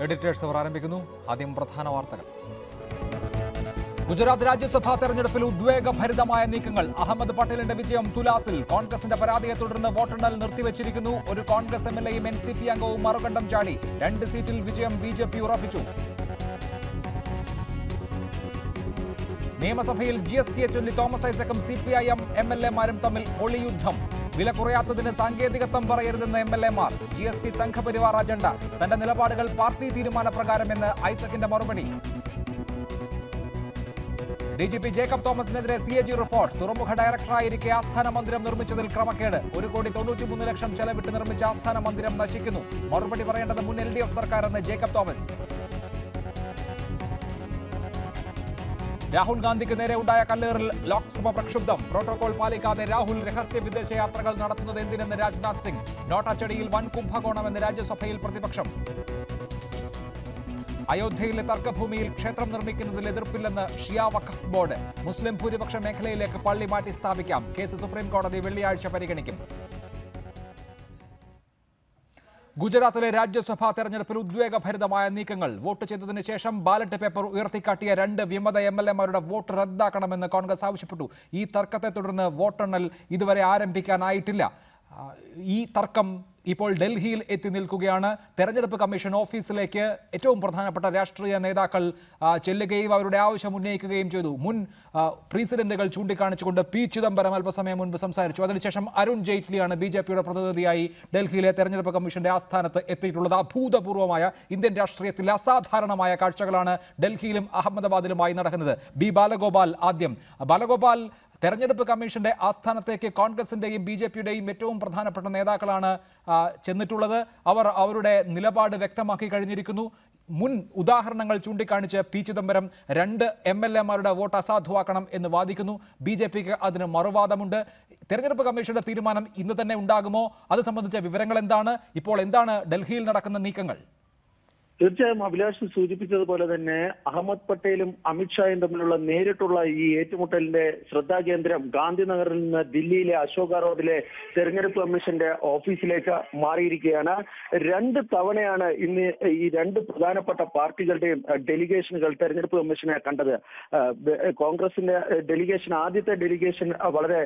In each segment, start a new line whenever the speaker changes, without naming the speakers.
Editors അവർ ആരംഭിക്കുന്നു. ആദ്യം പ്രധാന വാർത്തകൾ. ഗുജറാത്ത് രാജ്യസഭാ തെരഞ്ഞെടുപ്പിൽ ഉദ്വേഗഭരിതമായ നീക്കങ്ങൾ. അഹമ്മദ് പട്ടേലിന്റെ വിജയം തുലാസിൽ. കോൺഗ്രസിന്റെ പരാതിയെ തുടർന്ന് വോട്ടെണ്ണൽ നിർത്തിവച്ചിരിക്കുന്നു. ഒരു കോൺഗ്രസ് എംഎൽഎയും എൻസിപി അംഗവും മറുകണ്ഠം ചാടി. 2 സീറ്റിൽ വിജയം ബിജെപി ഉറപ്പിച്ചു. നിയമസഭയിൽ ജിഎസ്ടിയെ ചൊല്ലി തോമസ് ഐസക്കും സിപിഐഎം എംഎൽഎമാരും തമ്മിൽ ഒളിയുദ്ധം. വില കുറയാത്തതിന് സാങ്കേതികത്വം പറയരുതെന്ന് എംഎൽഎമാർ. ജിഎസ്ടി സംഘപരിവാർ അജണ്ട. തന്റെ നിലപാടുകൾ പാർട്ടി തീരുമാനപ്രകാരമെന്ന് ഐസക്കിന്റെ മറുപടി. ഡിജിപി ജേക്കബ് തോമസിനെതിരെ സിഎജി റിപ്പോർട്ട്. തുറമുഖ ഡയറക്ടറായിരിക്കെ ആസ്ഥാന മന്ദിരം നിർമ്മിച്ചതിൽ ക്രമക്കേട്. 1,93,00,000 ചെലവിട്ട് നിർമ്മിച്ച ആസ്ഥാന മന്ദിരം നശിക്കുന്നു. മറുപടി പറയേണ്ടത് മുൻ LDF സർക്കാരെന്ന് ജേക്കബ് തോമസ്. രാഹുൽ ഗാന്ധിക്ക് നേരെ ഉണ്ടായ കല്ലേറിൽ ലോക്സഭ പ്രക്ഷുബ്ധം. പ്രോട്ടോകോൾ പാലിക്കാതെ രാഹുൽ രഹസ്യ വിദേശയാത്രകൾ നടത്തുന്നത് എന്തിനെന്ന് രാജ്നാഥ് സിംഗ്. നോട്ടച്ചടിയിൽ വൻ കുംഭകോണമെന്ന് രാജ്യസഭയിൽ പ്രതിപക്ഷം. അയോധ്യയിലെ തർക്കഭൂമിയിൽ ക്ഷേത്രം നിർമ്മിക്കുന്നതിൽ എതിർപ്പില്ലെന്ന് ഷിയ വഖഫ് ബോർഡ്. മുസ്ലിം ഭൂരിപക്ഷ മേഖലയിലേക്ക് പള്ളി മാറ്റി സ്ഥാപിക്കാം. കേസ് സുപ്രീംകോടതി വെള്ളിയാഴ്ച പരിഗണിക്കും. ഗുജറാത്തിലെ രാജ്യസഭാ തെരഞ്ഞെടുപ്പിൽ ഉദ്വേഗഭരിതമായ നീക്കങ്ങൾ. വോട്ട് ചെയ്തതിനു ശേഷം ബാലറ്റ് പേപ്പർ ഉയർത്തിക്കാട്ടിയ 2 വിമത എംഎൽഎമാരുടെ വോട്ട് റദ്ദാക്കണമെന്ന് കോൺഗ്രസ് ആവശ്യപ്പെട്ടു. ഈ തർക്കത്തെ തുടർന്ന് വോട്ടെണ്ണൽ ഇതുവരെ ആരംഭിക്കാനായിട്ടില്ല. ഈ തർക്കം ഇപ്പോൾ ഡൽഹിയിൽ എത്തി നിൽക്കുകയാണ്. തെരഞ്ഞെടുപ്പ് കമ്മീഷൻ ഓഫീസിലേക്ക് ഏറ്റവും പ്രധാനപ്പെട്ട രാഷ്ട്രീയ നേതാക്കൾ ചെല്ലുകയും അവരുടെ ആവശ്യം ഉന്നയിക്കുകയും ചെയ്തു. മുൻ പ്രസിഡന്റുകൾ ചൂണ്ടിക്കാണിച്ചുകൊണ്ട് പി ചിദംബരം അല്പസമയം മുൻപ് സംസാരിച്ചു. അതിനുശേഷം അരുൺ ജെയ്റ്റ്ലിയാണ് ബിജെപിയുടെ പ്രതിനിധിയായി ഡൽഹിയിലെ തെരഞ്ഞെടുപ്പ് കമ്മീഷന്റെ ആസ്ഥാനത്ത് എത്തിയിട്ടുള്ളത്. അഭൂതപൂർവമായ ഇന്ത്യൻ രാഷ്ട്രീയത്തിൽ അസാധാരണമായ കാഴ്ചകളാണ് ഡൽഹിയിലും അഹമ്മദാബാദിലുമായി നടക്കുന്നത്. ബി ബാലഗോപാൽ ആദ്യം. ബാലഗോപാൽ, തെരഞ്ഞെടുപ്പ് കമ്മീഷന്റെ ആസ്ഥാനത്തേക്ക് കോൺഗ്രസിന്റെയും ബിജെപിയുടെയും ഏറ്റവും പ്രധാനപ്പെട്ട നേതാക്കളാണ് ചെന്നിട്ടുള്ളത്. അവർ അവരുടെ നിലപാട് വ്യക്തമാക്കി കഴിഞ്ഞിരിക്കുന്നു. മുൻ ഉദാഹരണങ്ങൾ ചൂണ്ടിക്കാണിച്ച് പി ചിദംബരം 2 എംഎൽഎമാരുടെ വോട്ട് അസാധുവാക്കണം എന്ന് വാദിക്കുന്നു. ബിജെപിക്ക് അതിന് മറുവാദമുണ്ട്. തെരഞ്ഞെടുപ്പ് കമ്മീഷന്റെ തീരുമാനം ഇന്ന് തന്നെ ഉണ്ടാകുമോ? അത് സംബന്ധിച്ച വിവരങ്ങൾ എന്താണ്? ഇപ്പോൾ എന്താണ് ഡൽഹിയിൽ നടക്കുന്ന നീക്കങ്ങൾ?
തീർച്ചയായും അഭിലാഷ് സൂചിപ്പിച്ചതുപോലെ തന്നെ അഹമ്മദ് പട്ടേലും അമിത്ഷായും തമ്മിലുള്ള നേരിട്ടുള്ള ഈ ഏറ്റുമുട്ടലിന്റെ ശ്രദ്ധാകേന്ദ്രം ഗാന്ധിനഗറിൽ നിന്ന് ദില്ലിയിലെ അശോക റോഡിലെ തെരഞ്ഞെടുപ്പ് കമ്മീഷന്റെ ഓഫീസിലേക്ക് മാറിയിരിക്കുകയാണ്. 2 തവണയാണ് ഇന്ന് ഈ 2 പ്രധാനപ്പെട്ട പാർട്ടികളുടെയും ഡെലിഗേഷനുകൾ തെരഞ്ഞെടുപ്പ് കമ്മീഷനെ കണ്ടത്. കോൺഗ്രസിന്റെ ഡെലിഗേഷൻ, ആദ്യത്തെ ഡെലിഗേഷൻ വളരെ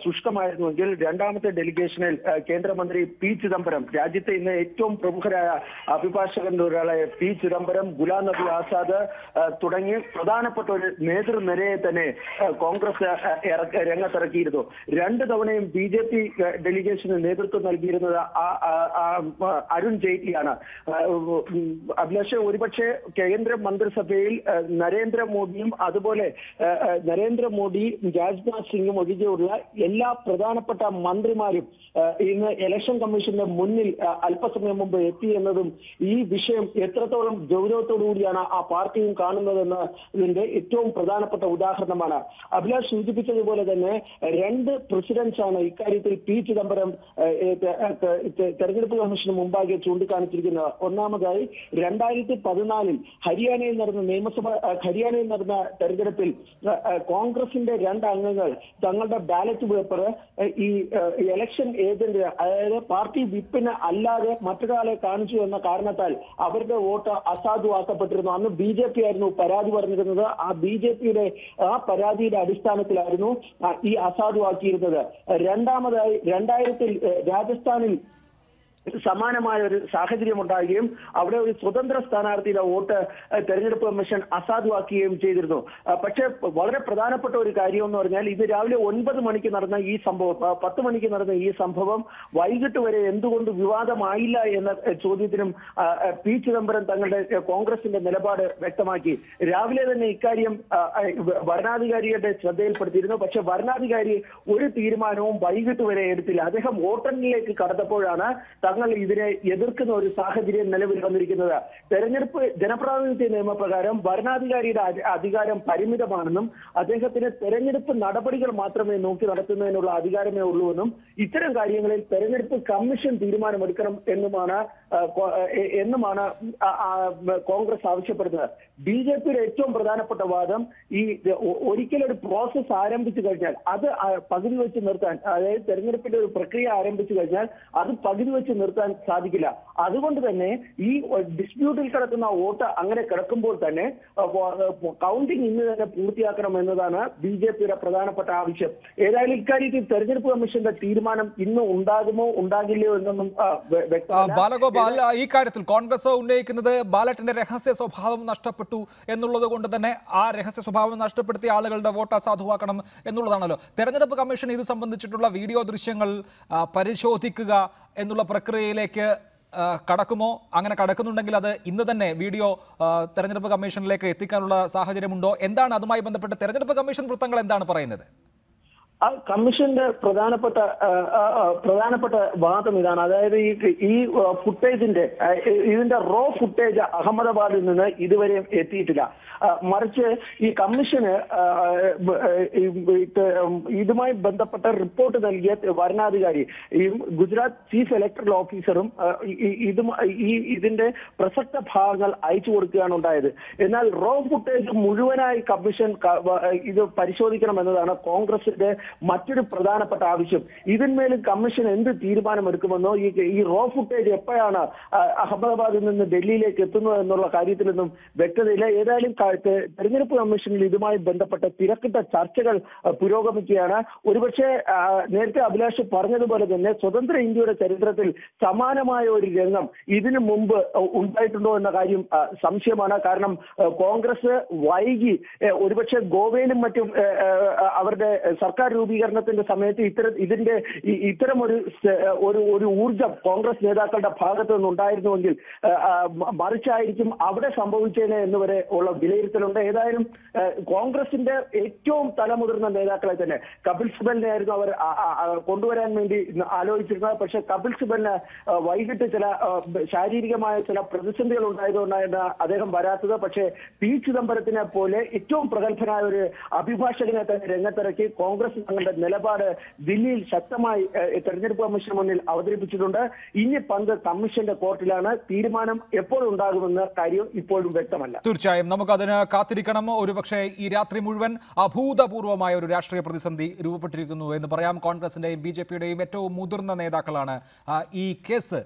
ശുഷ്കമായിരുന്നുവെങ്കിൽ രണ്ടാമത്തെ ഡെലിഗേഷനിൽ കേന്ദ്രമന്ത്രി പി ചിദംബരം, രാജ്യത്തെ ഇന്ന് ഏറ്റവും പ്രമുഖരായ അഭിഭാഷകരുടെ ഒരാളെ പി ചിദംബരം, ഗുലാം നബി ആസാദ് തുടങ്ങി പ്രധാനപ്പെട്ട ഒരു നേതൃനിരയെ തന്നെ കോൺഗ്രസ് രംഗത്തിറക്കിയിരുന്നു. 2 തവണയും ബിജെപി ഡെലിഗേഷന് നേതൃത്വം നൽകിയിരുന്നത് അരുൺ ജെയ്റ്റ്ലിയാണ്. അഭിലാഷ്, ഒരുപക്ഷെ കേന്ദ്ര മന്ത്രിസഭയിൽ നരേന്ദ്രമോദിയും അതുപോലെ നരേന്ദ്രമോദി, രാജ്നാഥ് സിംഗും ഒഴികെയുള്ള എല്ലാ പ്രധാനപ്പെട്ട മന്ത്രിമാരും ഇന്ന് ഇലക്ഷൻ കമ്മീഷന്റെ മുന്നിൽ അല്പസമയം മുമ്പ് എത്തി എന്നതും ഈ വിഷയം എത്രത്തോളം ഗൗരവത്തോടുകൂടിയാണ് ആ പാർട്ടിയും കാണുന്നതെന്ന് ഇതിന്റെ ഏറ്റവും പ്രധാനപ്പെട്ട ഉദാഹരണമാണ്. അഭിലാഷ് സൂചിപ്പിച്ചതുപോലെ തന്നെ 2 പ്രസിഡന്റ്സ് ആണ് ഇക്കാര്യത്തിൽ പി ചിദംബരം തെരഞ്ഞെടുപ്പ് കമ്മീഷന് മുമ്പാകെ ചൂണ്ടിക്കാണിച്ചിരിക്കുന്നത്. ഒന്നാമതായി 2014 ഹരിയാനയിൽ നടന്ന തെരഞ്ഞെടുപ്പിൽ കോൺഗ്രസിന്റെ 2 അംഗങ്ങൾ തങ്ങളുടെ ബാലറ്റ് പേപ്പർ ഈ ഇലക്ഷൻ ഏജന്റ്, അതായത് പാർട്ടി വിപ്പിന് അല്ലാതെ മറ്റൊരാളെ കാണിച്ചു എന്ന കാരണത്താൽ അവരുടെ വോട്ട് അസാധുവാക്കപ്പെട്ടിരുന്നു. അന്ന് ബിജെപി ആയിരുന്നു പരാതി പറഞ്ഞിരുന്നത്. ആ ബിജെപിയുടെ പരാതിയുടെ അടിസ്ഥാനത്തിലായിരുന്നു ഈ അസാധുവാക്കിയിരുന്നത്. രണ്ടാമതായി 2000 രാജസ്ഥാനിൽ സമാനമായ ഒരു സാഹചര്യം ഉണ്ടാകുകയും അവിടെ ഒരു സ്വതന്ത്ര സ്ഥാനാർത്ഥിയുടെ വോട്ട് തെരഞ്ഞെടുപ്പ് കമ്മീഷൻ അസാധുവാക്കുകയും ചെയ്തിരുന്നു. പക്ഷേ വളരെ പ്രധാനപ്പെട്ട ഒരു കാര്യം എന്ന് പറഞ്ഞാൽ ഇത് രാവിലെ 9 മണിക്ക് നടന്ന ഈ സംഭവം, 10 മണിക്ക് നടന്ന ഈ സംഭവം വൈകിട്ട് വരെ എന്തുകൊണ്ട് വിവാദമായില്ല എന്ന ചോദ്യത്തിനും പി ചിദംബരം തങ്ങളുടെ കോൺഗ്രസിന്റെ നിലപാട് വ്യക്തമാക്കി. രാവിലെ തന്നെ ഇക്കാര്യം വരണാധികാരിയുടെ ശ്രദ്ധയിൽപ്പെടുത്തിയിരുന്നു. പക്ഷെ വരണാധികാരി ഒരു തീരുമാനവും വൈകിട്ട് വരെ എടുത്തില്ല. അദ്ദേഹം വോട്ടെണ്ണലിലേക്ക് കടന്നപ്പോഴാണ് തങ്ങൾ ഇതിനെ എതിർക്കുന്ന ഒരു സാഹചര്യം നിലവിൽ വന്നിരിക്കുന്നത്. തെരഞ്ഞെടുപ്പ് ജനപ്രാതിനിധ്യ നിയമപ്രകാരം ഭരണാധികാരിയുടെ അധികാരം പരിമിതമാണെന്നും അദ്ദേഹത്തിന് തെരഞ്ഞെടുപ്പ് നടപടികൾ മാത്രമേ നോക്കി നടത്തുന്നതിനുള്ള അധികാരമേ ഉള്ളൂവെന്നും ഇത്തരം കാര്യങ്ങളിൽ തെരഞ്ഞെടുപ്പ് കമ്മീഷൻ തീരുമാനമെടുക്കണം എന്നുമാണ് കോൺഗ്രസ് ആവശ്യപ്പെടുന്നത്. ബിജെപിയുടെ ഏറ്റവും പ്രധാനപ്പെട്ട വാദം ഈ ഒരിക്കലൊരു പ്രോസസ് ആരംഭിച്ചു കഴിഞ്ഞാൽ അത് പകുതി വെച്ച് നിർത്താൻ, അതായത് തെരഞ്ഞെടുപ്പിന്റെ ഒരു പ്രക്രിയ ആരംഭിച്ചു കഴിഞ്ഞാൽ അത് പകുതി വെച്ച് നിർത്താൻ സാധിക്കില്ല. അതുകൊണ്ട് തന്നെ ഈ ഡിസ്പ്യൂട്ടിൽ കിടക്കുന്ന വോട്ട് അങ്ങനെ കിടക്കുമ്പോൾ തന്നെ കൗണ്ടിംഗ് ഇന്ന് തന്നെ പൂർത്തിയാക്കണം എന്നതാണ് ബിജെപിയുടെ പ്രധാനപ്പെട്ട ആവശ്യം. ഏതായാലും ഇക്കാര്യത്തിൽ തെരഞ്ഞെടുപ്പ് കമ്മീഷന്റെ തീരുമാനം ഇന്ന് ഉണ്ടാകുമോ ഉണ്ടാകില്ലയോ എന്നൊന്നും വ്യക്തമല്ല.
ബാലഗോപാൽ, ഈ കാര്യത്തിൽ കോൺഗ്രസ് ഉന്നയിക്കുന്നത് ബാലറ്റിന്റെ രഹസ്യ സ്വഭാവം നഷ്ടപ്പെട്ടു എന്നുള്ളത് കൊണ്ട് തന്നെ ആ രഹസ്യ സ്വഭാവം നഷ്ടപ്പെടുത്തിയ ആളുകളുടെ വോട്ട് അസാധുവാക്കണം എന്നുള്ളതാണല്ലോ. തെരഞ്ഞെടുപ്പ് കമ്മീഷൻ ഇത് സംബന്ധിച്ചിട്ടുള്ള വീഡിയോ ദൃശ്യങ്ങൾ പരിശോധിക്കുക എന്നുള്ള പ്രക്രിയയിലേക്ക് കടക്കുമോ? അങ്ങനെ കടക്കുന്നുണ്ടെങ്കിൽ അത് ഇന്ന് തന്നെ വീഡിയോ തെരഞ്ഞെടുപ്പ് കമ്മീഷനിലേക്ക് എത്തിക്കാനുള്ള സാഹചര്യമുണ്ടോ? എന്താണ് അതുമായി ബന്ധപ്പെട്ട് തെരഞ്ഞെടുപ്പ് കമ്മീഷൻ വൃത്തങ്ങൾ എന്താണ് പറയുന്നത്?
കമ്മീഷന്റെ പ്രധാനപ്പെട്ട വാദം ഇതാണ്. അതായത് ഈ ഫുട്ടേജിന്റെ ഇതിന്റെ റോ ഫുട്ടേജ് അഹമ്മദാബാദിൽ നിന്ന് ഇതുവരെ എത്തിയിട്ടില്ല. മറിച്ച് ഈ കമ്മീഷന് ഇതുമായി ബന്ധപ്പെട്ട റിപ്പോർട്ട് നൽകിയ വരണാധികാരി ഈ ഗുജറാത്ത് ചീഫ് ഇലക്ടറൽ ഓഫീസറും ഇതിന്റെ പ്രസക്ത ഭാഗങ്ങൾ അയച്ചു കൊടുക്കുകയാണ് ഉണ്ടായത്. എന്നാൽ റോ ഫുട്ടേജ് മുഴുവനായി കമ്മീഷൻ ഇത് പരിശോധിക്കണമെന്നതാണ് കോൺഗ്രസിന്റെ മറ്റൊരു പ്രധാനപ്പെട്ട ആവശ്യം. ഇതിന്മേലും കമ്മീഷൻ എന്ത് തീരുമാനമെടുക്കുമെന്നോ ഈ റോ ഫുട്ടേജ് എപ്പോഴാണ് അഹമ്മദാബാദിൽ നിന്ന് ഡൽഹിയിലേക്ക് എത്തുന്നത് എന്നുള്ള കാര്യത്തിലൊന്നും വ്യക്തതയില്ല. ഏതായാലും തെരഞ്ഞെടുപ്പ് കമ്മീഷനിൽ ഇതുമായി ബന്ധപ്പെട്ട തിരക്കിട്ട ചർച്ചകൾ പുരോഗമിക്കുകയാണ്. ഒരുപക്ഷെ നേരത്തെ അഭിലാഷ് പറഞ്ഞതുപോലെ തന്നെ സ്വതന്ത്ര ഇന്ത്യയുടെ ചരിത്രത്തിൽ സമാനമായ ഒരു രംഗം ഇതിനു മുമ്പ് ഉണ്ടായിട്ടുണ്ടോ എന്ന കാര്യം സംശയമാണ്. കാരണം കോൺഗ്രസ് വൈകി ഒരുപക്ഷെ ഗോവയിലും മറ്റും അവരുടെ സർക്കാർ രൂപീകരണത്തിന്റെ സമയത്ത് ഇത്തരമൊരു ഊർജം കോൺഗ്രസ് നേതാക്കളുടെ ഭാഗത്തു നിന്നുണ്ടായിരുന്നുവെങ്കിൽ മറിച്ചായിരിക്കും അവിടെ സംഭവിച്ചേനെ എന്നുവരെ ഉള്ള വിലയിരുത്തലുണ്ട്. ഏതായാലും കോൺഗ്രസിന്റെ ഏറ്റവും തലമുതിർന്ന നേതാക്കളെ തന്നെ കപിൽ സിബലിനെ ആയിരുന്നു അവർ കൊണ്ടുവരാൻ വേണ്ടി ആലോചിച്ചിരുന്നത്. പക്ഷെ കപിൽ സിബലിന് വൈകിട്ട് ചില ശാരീരികമായ ചില പ്രതിസന്ധികൾ ഉണ്ടായതുകൊണ്ടാണ് അദ്ദേഹം വരാത്തത്. പക്ഷേ പി ചിദംബരത്തിനെ പോലെ ഏറ്റവും പ്രഗത്ഭനായ ഒരു അഭിഭാഷകനെ തന്നെ രംഗത്തിറക്കി കോൺഗ്രസ് തങ്ങളുടെ നിലപാട് ദില്ലിയിൽ ശക്തമായി തെരഞ്ഞെടുപ്പ് കമ്മീഷന് മുന്നിൽ അവതരിപ്പിച്ചിട്ടുണ്ട്. ഇനി പന്ത് കമ്മീഷന്റെ കോർട്ടിലാണ്. തീരുമാനം എപ്പോൾ ഉണ്ടാകുമെന്ന കാര്യം ഇപ്പോഴും വ്യക്തമല്ല.
തീർച്ചയായും നമുക്കതിന് കാത്തിരിക്കണം. ഒരുപക്ഷെ ഈ രാത്രി മുഴുവൻ അഭൂതപൂർവമായ ഒരു രാഷ്ട്രീയ പ്രതിസന്ധി രൂപപ്പെട്ടിരിക്കുന്നു എന്ന് പറയാം. കോൺഗ്രസിന്റെയും ബിജെപിയുടെയും ഏറ്റവും മുതിർന്ന നേതാക്കളാണ് ഈ കേസ്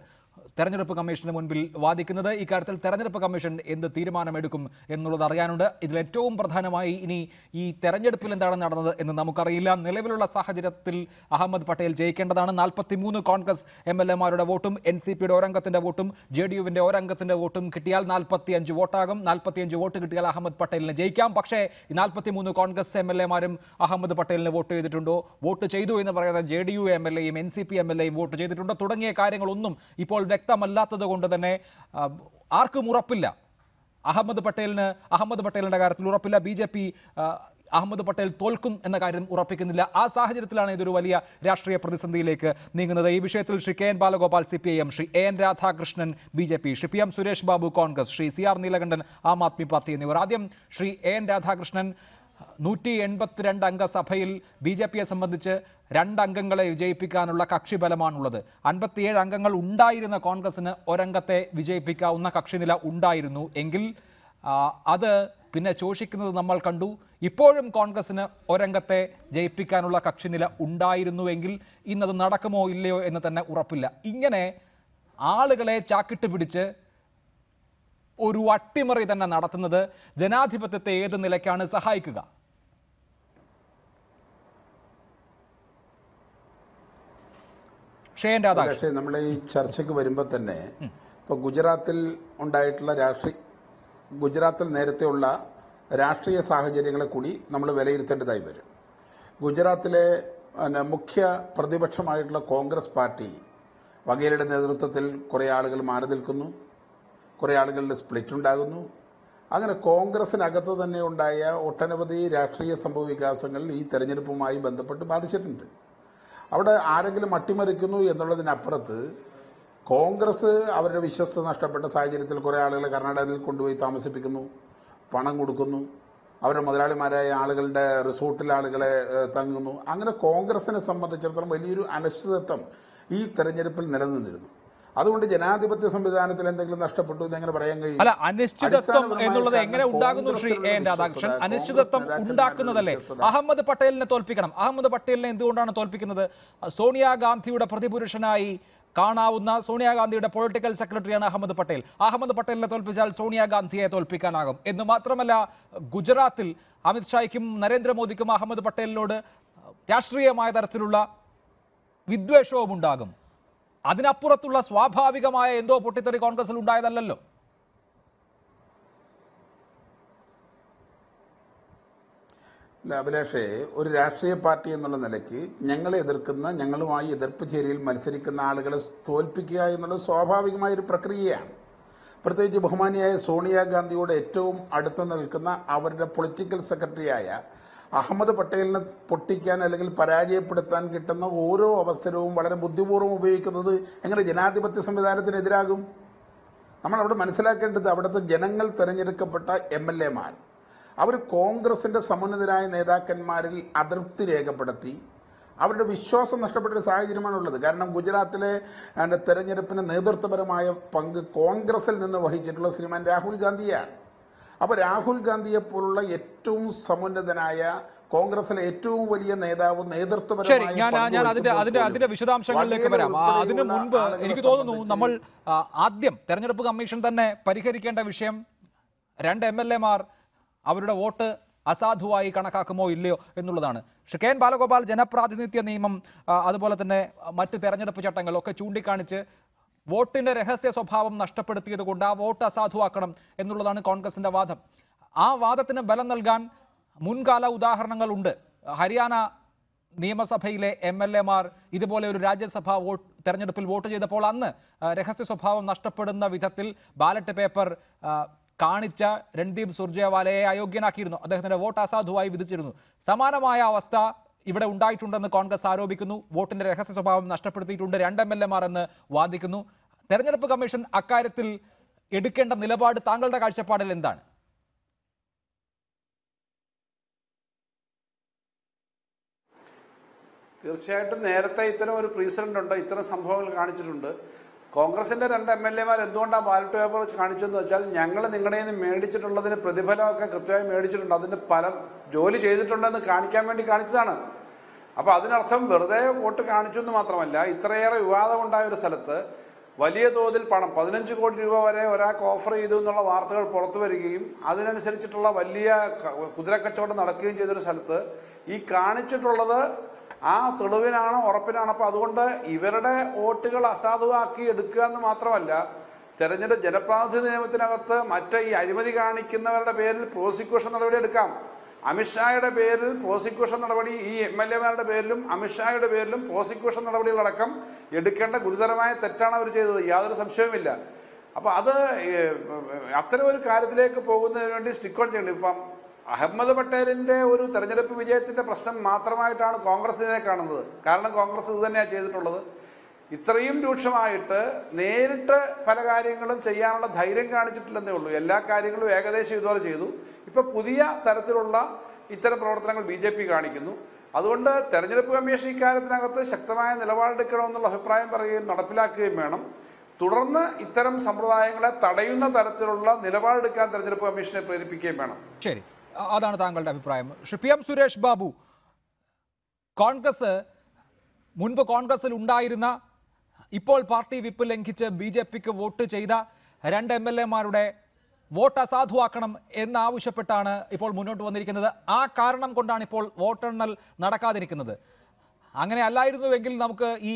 തെരഞ്ഞെടുപ്പ് കമ്മീഷന് മുൻപിൽ വാദിക്കുന്നത്. ഇക്കാര്യത്തിൽ തെരഞ്ഞെടുപ്പ് കമ്മീഷൻ എന്ത് തീരുമാനമെടുക്കും എന്നുള്ളത് അറിയാനുണ്ട്. ഇതിൽ ഏറ്റവും പ്രധാനമായി ഇനി ഈ തെരഞ്ഞെടുപ്പിൽ എന്താണ് നടന്നത് എന്ന് നമുക്കറിയില്ല. നിലവിലുള്ള സാഹചര്യത്തിൽ അഹമ്മദ് പട്ടേൽ ജയിക്കേണ്ടതാണ്. 43 കോൺഗ്രസ് MLA-മാരുടെ വോട്ടും NCPയുടെ ഒരംഗത്തിന്റെ വോട്ടും JDUവിന്റെ ഒരംഗത്തിന്റെ വോട്ടും കിട്ടിയാൽ 45 വോട്ടാകും. 45 വോട്ട് കിട്ടിയാൽ അഹമ്മദ് പട്ടേലിന് ജയിക്കാം. പക്ഷേ ഈ 43 കോൺഗ്രസ് MLA-മാരും അഹമ്മദ് പട്ടേലിന് വോട്ട് ചെയ്തിട്ടുണ്ടോ? വോട്ട് ചെയ്തു എന്ന് പറയുന്ന JDU MLA-യും NCP MLA-യും വോട്ട് ചെയ്തിട്ടുണ്ടോ? തുടങ്ങിയ കാര്യങ്ങളൊന്നും ഇപ്പോൾ വ്യക്തമല്ലാത്തത് കൊണ്ട് തന്നെ ആർക്കും ഉറപ്പില്ല. അഹമ്മദ് പട്ടേലിന്റെ കാര്യത്തിൽ ഉറപ്പില്ല. BJP അഹമ്മദ് പട്ടേൽ തോൽക്കും എന്ന കാര്യം ഉറപ്പിക്കുന്നില്ല. ആ സാഹചര്യത്തിലാണ് ഇതൊരു വലിയ രാഷ്ട്രീയ പ്രതിസന്ധിയിലേക്ക് നീങ്ങുന്നത്. ഈ വിഷയത്തിൽ Shri KN Balagopal CPIM, Shri AN Radhakrishnan BJP, Shri PM Suresh Babu Congress, Shri CR Neelakantan Aam Aadmi Party എന്നിവർ. ആദ്യം ശ്രീ AN രാധാകൃഷ്ണൻ, 182 അംഗ സഭയിൽ BJPയെ സംബന്ധിച്ച് 2 അംഗങ്ങളെ വിജയിപ്പിക്കാനുള്ള കക്ഷിബലമാണുള്ളത്. 57 അംഗങ്ങൾ ഉണ്ടായിരുന്ന കോൺഗ്രസിന് ഒരംഗത്തെ വിജയിപ്പിക്കാവുന്ന കക്ഷിനില ഉണ്ടായിരുന്നു എങ്കിൽ അത് പിന്നെ ശോഷിക്കുന്നത് നമ്മൾ കണ്ടു. ഇപ്പോഴും കോൺഗ്രസിന് ഒരംഗത്തെ ജയിപ്പിക്കാനുള്ള കക്ഷിനില ഉണ്ടായിരുന്നുവെങ്കിൽ ഇന്നത് നടക്കുമോ ഇല്ലയോ എന്ന് തന്നെ ഉറപ്പില്ല. ഇങ്ങനെ ആളുകളെ ചാക്കിട്ട് പിടിച്ച് ഒരു അട്ടിമറി തന്നെ നടത്തുന്നത് ജനാധിപത്യത്തെ ഏത് നിലയ്ക്കാണ് സഹായിക്കുക?
പക്ഷേ നമ്മൾ ഈ ചർച്ചയ്ക്ക് വരുമ്പോൾ തന്നെ ഇപ്പോൾ ഗുജറാത്തിൽ നേരത്തെയുള്ള രാഷ്ട്രീയ സാഹചര്യങ്ങളെ കൂടി നമ്മൾ വിലയിരുത്തേണ്ടതായി വരും. ഗുജറാത്തിലെ മുഖ്യ പ്രതിപക്ഷമായിട്ടുള്ള കോൺഗ്രസ് പാർട്ടി വഗേലയുടെ നേതൃത്വത്തിൽ കുറേ ആളുകൾ മാറി നിൽക്കുന്നു, കുറേ ആളുകളുടെ സ്പ്ലിറ്റ് ഉണ്ടാകുന്നു. അങ്ങനെ കോൺഗ്രസിനകത്ത് തന്നെ ഉണ്ടായ ഒട്ടനവധി രാഷ്ട്രീയ സംഭവ വികാസങ്ങൾ ഈ തെരഞ്ഞെടുപ്പുമായി ബന്ധപ്പെട്ട് ബാധിച്ചിട്ടുണ്ട്. അവിടെ ആരെങ്കിലും അട്ടിമറിക്കുന്നു എന്നുള്ളതിനപ്പുറത്ത് കോൺഗ്രസ് അവരുടെ വിശ്വസ്ത നഷ്ടപ്പെട്ട സാഹചര്യത്തിൽ കുറേ ആളുകളെ കർണാടകത്തിൽ കൊണ്ടുപോയി താമസിപ്പിക്കുന്നു, പണം കൊടുക്കുന്നു, അവരുടെ മുതലാളിമാരായ ആളുകളുടെ റിസോർട്ടിൽ ആളുകളെ തങ്ങുന്നു. അങ്ങനെ കോൺഗ്രസിനെ സംബന്ധിച്ചിടത്തോളം വലിയൊരു അനിശ്ചിതത്വം ഈ തെരഞ്ഞെടുപ്പിൽ നിലനിന്നിരുന്നു. അതുകൊണ്ട് ജനാധിപത്യ സംവിധാനത്തിൽ എന്തെങ്കിലും നഷ്ടപ്പെട്ടു എന്ന് എങ്ങനെ പറയാൻ കഴിയും?
അല്ല, അനിശ്ചിതത്വം എന്നുള്ളത് എങ്ങനെ ഉണ്ടാകുന്നു ശ്രീ AN രാധാകൃഷ്ണൻ? അനിശ്ചിതത്വം ഉണ്ടാക്കുന്നതല്ലേ? അഹമ്മദ് പട്ടേലിനെ തോൽപ്പിക്കണം. അഹമ്മദ് പട്ടേലിനെ എന്തുകൊണ്ടാണ് തോൽപ്പിക്കുന്നത്? സോണിയാഗാന്ധിയുടെ പ്രതിപുരുഷനായി കാണാവുന്ന സോണിയാഗാന്ധിയുടെ പൊളിറ്റിക്കൽ സെക്രട്ടറിയാണ് അഹമ്മദ് പട്ടേൽ. അഹമ്മദ് പട്ടേലിനെ തോൽപ്പിച്ചാൽ സോണിയാഗാന്ധിയെ തോൽപ്പിക്കാനാകും എന്ന് മാത്രമല്ല, ഗുജറാത്തിൽ അമിത്ഷായ്ക്കും നരേന്ദ്രമോദിക്കും അഹമ്മദ് പട്ടേലിനോട് രാഷ്ട്രീയമായ തരത്തിലുള്ള വിദ്വേഷവും ഉണ്ടാകും. അതിനപ്പുറത്തുള്ള സ്വാഭാവികമായ എന്തോ പൊട്ടിത്തെറി കോൺഗ്രസിൽ ഉണ്ടായതല്ലോ.
അഭിലാഷേ, ഒരു രാഷ്ട്രീയ പാർട്ടി എന്നുള്ള നിലയ്ക്ക് ഞങ്ങളെ എതിർക്കുന്ന, ഞങ്ങളുമായി എതിർപ്പ് ചേരിയിൽ മത്സരിക്കുന്ന ആളുകളെ തോൽപ്പിക്കുക എന്നുള്ളത് സ്വാഭാവികമായൊരു പ്രക്രിയയാണ്. പ്രത്യേകിച്ച് ബഹുമാനിയായ സോണിയാഗാന്ധിയോട് ഏറ്റവും അടുത്ത് നിൽക്കുന്ന അവരുടെ പൊളിറ്റിക്കൽ സെക്രട്ടറിയായ അഹമ്മദ് പട്ടേലിനെ പൊട്ടിക്കാൻ അല്ലെങ്കിൽ പരാജയപ്പെടുത്താൻ കിട്ടുന്ന ഓരോ അവസരവും വളരെ ബുദ്ധിപൂർവ്വം ഉപയോഗിക്കുന്നത് എങ്ങനെ ജനാധിപത്യ സംവിധാനത്തിനെതിരാകും? നമ്മൾ അവിടെ മനസ്സിലാക്കേണ്ടത്, അവിടുത്തെ ജനങ്ങൾ തിരഞ്ഞെടുക്കപ്പെട്ട MLA-മാർ അവർ കോൺഗ്രസിൻ്റെ സമുന്നതരായ നേതാക്കന്മാരിൽ അതൃപ്തി രേഖപ്പെടുത്തി അവരുടെ വിശ്വാസം നഷ്ടപ്പെട്ട ഒരു സാഹചര്യമാണുള്ളത്. കാരണം ഗുജറാത്തിലെ തെരഞ്ഞെടുപ്പിന് നേതൃത്വപരമായ പങ്ക് കോൺഗ്രസിൽ നിന്ന് വഹിച്ചിട്ടുള്ള ശ്രീമാൻ രാഹുൽ ഗാന്ധിയാണ്. അപ്പോൾ രാഹുൽ ഗാന്ധിയെപ്പോലുള്ള ഏറ്റവും സമുന്നതനായ കോൺഗ്രസിലെ ഏറ്റവും വലിയ നേതാവ് നേതൃത്വപരമായ
അതിന്റെ വിശദാംശങ്ങളിലേക്ക് വരാം. അതിനു മുൻപ് എനിക്ക് തോന്നുന്നു നമ്മൾ ആദ്യം തെരഞ്ഞെടുപ്പ് കമ്മീഷൻ തന്നെ പരിഹരിക്കേണ്ട വിഷയം 2 MLA-മാർ അവരുടെ വോട്ട് അസാധുവായി കണക്കാക്കുമോ ഇല്ലയോ എന്നുള്ളതാണ്. കെ.എൻ. ബാലഗോപാൽ ജനപ്രാതിനിധ്യ നിയമം അതുപോലെ തന്നെ മറ്റ് തെരഞ്ഞെടുപ്പ് ചട്ടങ്ങളൊക്കെ ചൂണ്ടിക്കാണിച്ച് വോട്ടിന്റെ രഹസ്യ സ്വഭാവം നഷ്ടപ്പെടുത്തിയത് കൊണ്ട് ആ വോട്ട് അസാധുവാക്കണം എന്നുള്ളതാണ് കോൺഗ്രസിന്റെ വാദം. ആ വാദത്തിന് ബലം നൽകാൻ മുൻകാല ഉദാഹരണങ്ങളുണ്ട്. ഹരിയാന നിയമസഭയിലെ MLA-മാർ ഇതുപോലെ ഒരു രാജ്യസഭാ തെരഞ്ഞെടുപ്പിൽ വോട്ട് ചെയ്തപ്പോൾ അന്ന് രഹസ്യ സ്വഭാവം നഷ്ടപ്പെടുന്ന വിധത്തിൽ ബാലറ്റ് പേപ്പർ കാണിച്ച രൺദീപ് സുർജേവാലയെ അയോഗ്യനാക്കിയിരുന്നു. അദ്ദേഹത്തിന്റെ വോട്ട് അസാധുവായി വിധിച്ചിരുന്നു. സമാനമായ അവസ്ഥ ഇവിടെ ഉണ്ടായിട്ടുണ്ടെന്ന് കോൺഗ്രസ് ആരോപിക്കുന്നു. വോട്ടിന്റെ രഹസ്യ സ്വഭാവം നഷ്ടപ്പെടുത്തിയിട്ടുണ്ട് 2 MLA-മാർ എന്ന് വാദിക്കുന്നു. തെരഞ്ഞെടുപ്പ് കമ്മീഷൻ അക്കാര്യത്തിൽ എടുക്കേണ്ട നിലപാട് താങ്കളുടെ കാഴ്ചപ്പാടിൽ എന്താണ്?
തീർച്ചയായിട്ടും നേരത്തെ ഇത്തരം ഒരു പ്രീസിഡന്റ് ഉണ്ട്, ഇത്തരം സംഭവങ്ങൾ കാണിച്ചിട്ടുണ്ട്. കോൺഗ്രസിന്റെ 2 MLA-മാർ എന്തുകൊണ്ടാണ് ബാലറ്റ് പേപ്പർ കാണിച്ചതെന്ന് വെച്ചാൽ, ഞങ്ങൾ നിങ്ങളുടെ നിന്ന് മേടിച്ചിട്ടുള്ളതിന് പ്രതിഫലമൊക്കെ കൃത്യമായി മേടിച്ചിട്ടുണ്ട്, അതിന് പലം ജോലി ചെയ്തിട്ടുണ്ടെന്ന് കാണിക്കാൻ വേണ്ടി കാണിച്ചതാണ്. അപ്പോൾ അതിനർത്ഥം വെറുതെ വോട്ട് കാണിച്ചു എന്ന് മാത്രമല്ല, ഇത്രയേറെ വിവാദമുണ്ടായ ഒരു സ്ഥലത്ത് വലിയ തോതിൽ പണം 15 കോടി രൂപ വരെ ഒരാൾക്ക് ഓഫർ ചെയ്തു എന്നുള്ള വാർത്തകൾ പുറത്തു വരികയും അതിനനുസരിച്ചിട്ടുള്ള വലിയ കുതിരക്കച്ചവടം നടക്കുകയും ചെയ്തൊരു സ്ഥലത്ത് ഈ കാണിച്ചിട്ടുള്ളത് ആ തെളിവിനാണ്, ഉറപ്പിനാണ്. അപ്പോൾ അതുകൊണ്ട് ഇവരുടെ വോട്ടുകൾ അസാധുവാക്കി എടുക്കുക എന്ന് മാത്രമല്ല, തെരഞ്ഞെടുപ്പ് ജനപ്രാതിനിധ്യ നിയമത്തിനകത്ത് മറ്റേ ഈ അഴിമതി കാണിക്കുന്നവരുടെ പേരിൽ പ്രോസിക്യൂഷൻ നടപടി എടുക്കാം. അമിത്ഷായുടെ പേരിൽ പ്രോസിക്യൂഷൻ നടപടി, ഈ MLA-മാരുടെ പേരിലും അമിത്ഷായുടെ പേരിലും പ്രോസിക്യൂഷൻ നടപടികളടക്കം എടുക്കേണ്ട ഗുരുതരമായ തെറ്റാണ് അവർ ചെയ്തത്, യാതൊരു സംശയവുമില്ല. അപ്പോൾ അത് അത്തരം ഒരു കാര്യത്തിലേക്ക് പോകുന്നതിന് വേണ്ടി സ്റ്റിക്ക് ഓൺ ചെയ്യേണ്ടി. ഇപ്പം അഹമ്മദ് പട്ടേലിന്റെ ഒരു തെരഞ്ഞെടുപ്പ് വിജയത്തിന്റെ പ്രശ്നം മാത്രമായിട്ടാണ് കോൺഗ്രസ് ഇതിനെ കാണുന്നത്. കാരണം കോൺഗ്രസ് ഇത് തന്നെയാണ് ചെയ്തിട്ടുള്ളത്. ഇത്രയും രൂക്ഷമായിട്ട് നേരിട്ട് പല കാര്യങ്ങളും ചെയ്യാനുള്ള ധൈര്യം കാണിച്ചിട്ടില്ലെന്നേ ഉള്ളൂ. എല്ലാ കാര്യങ്ങളും ഏകദേശം ഇതുപോലെ ചെയ്തു. ഇപ്പൊ പുതിയ തരത്തിലുള്ള ഇത്തരം പ്രവർത്തനങ്ങൾ BJP കാണിക്കുന്നു. അതുകൊണ്ട് തെരഞ്ഞെടുപ്പ് കമ്മീഷൻ ഇക്കാര്യത്തിനകത്ത് ശക്തമായ നിലപാടെടുക്കണമെന്നുള്ള അഭിപ്രായം പറയുകയും നടപ്പിലാക്കുകയും വേണം. തുടർന്ന് ഇത്തരം സമ്പ്രദായങ്ങളെ തടയുന്ന തരത്തിലുള്ള നിലപാടെടുക്കാൻ തെരഞ്ഞെടുപ്പ് കമ്മീഷനെ പ്രേരിപ്പിക്കുകയും വേണം.
ശരി, അതാണ് താങ്കളുടെ അഭിപ്രായം. PM സുരേഷ് ബാബു, കോൺഗ്രസ് മുൻപ് കോൺഗ്രസിൽ ഉണ്ടായിരുന്ന, ഇപ്പോൾ പാർട്ടി വിപ്പ് ലംഘിച്ച് BJPക്ക് വോട്ട് ചെയ്ത 2 MLA-മാരുടെ വോട്ട് അസാധുവാക്കണം എന്നാവശ്യപ്പെട്ടാണ് ഇപ്പോൾ മുന്നോട്ട് വന്നിരിക്കുന്നത്. ആ കാരണം കൊണ്ടാണ് ഇപ്പോൾ വോട്ടെണ്ണൽ നടക്കാതിരിക്കുന്നത്. അങ്ങനെ അല്ലായിരുന്നുവെങ്കിൽ നമുക്ക് ഈ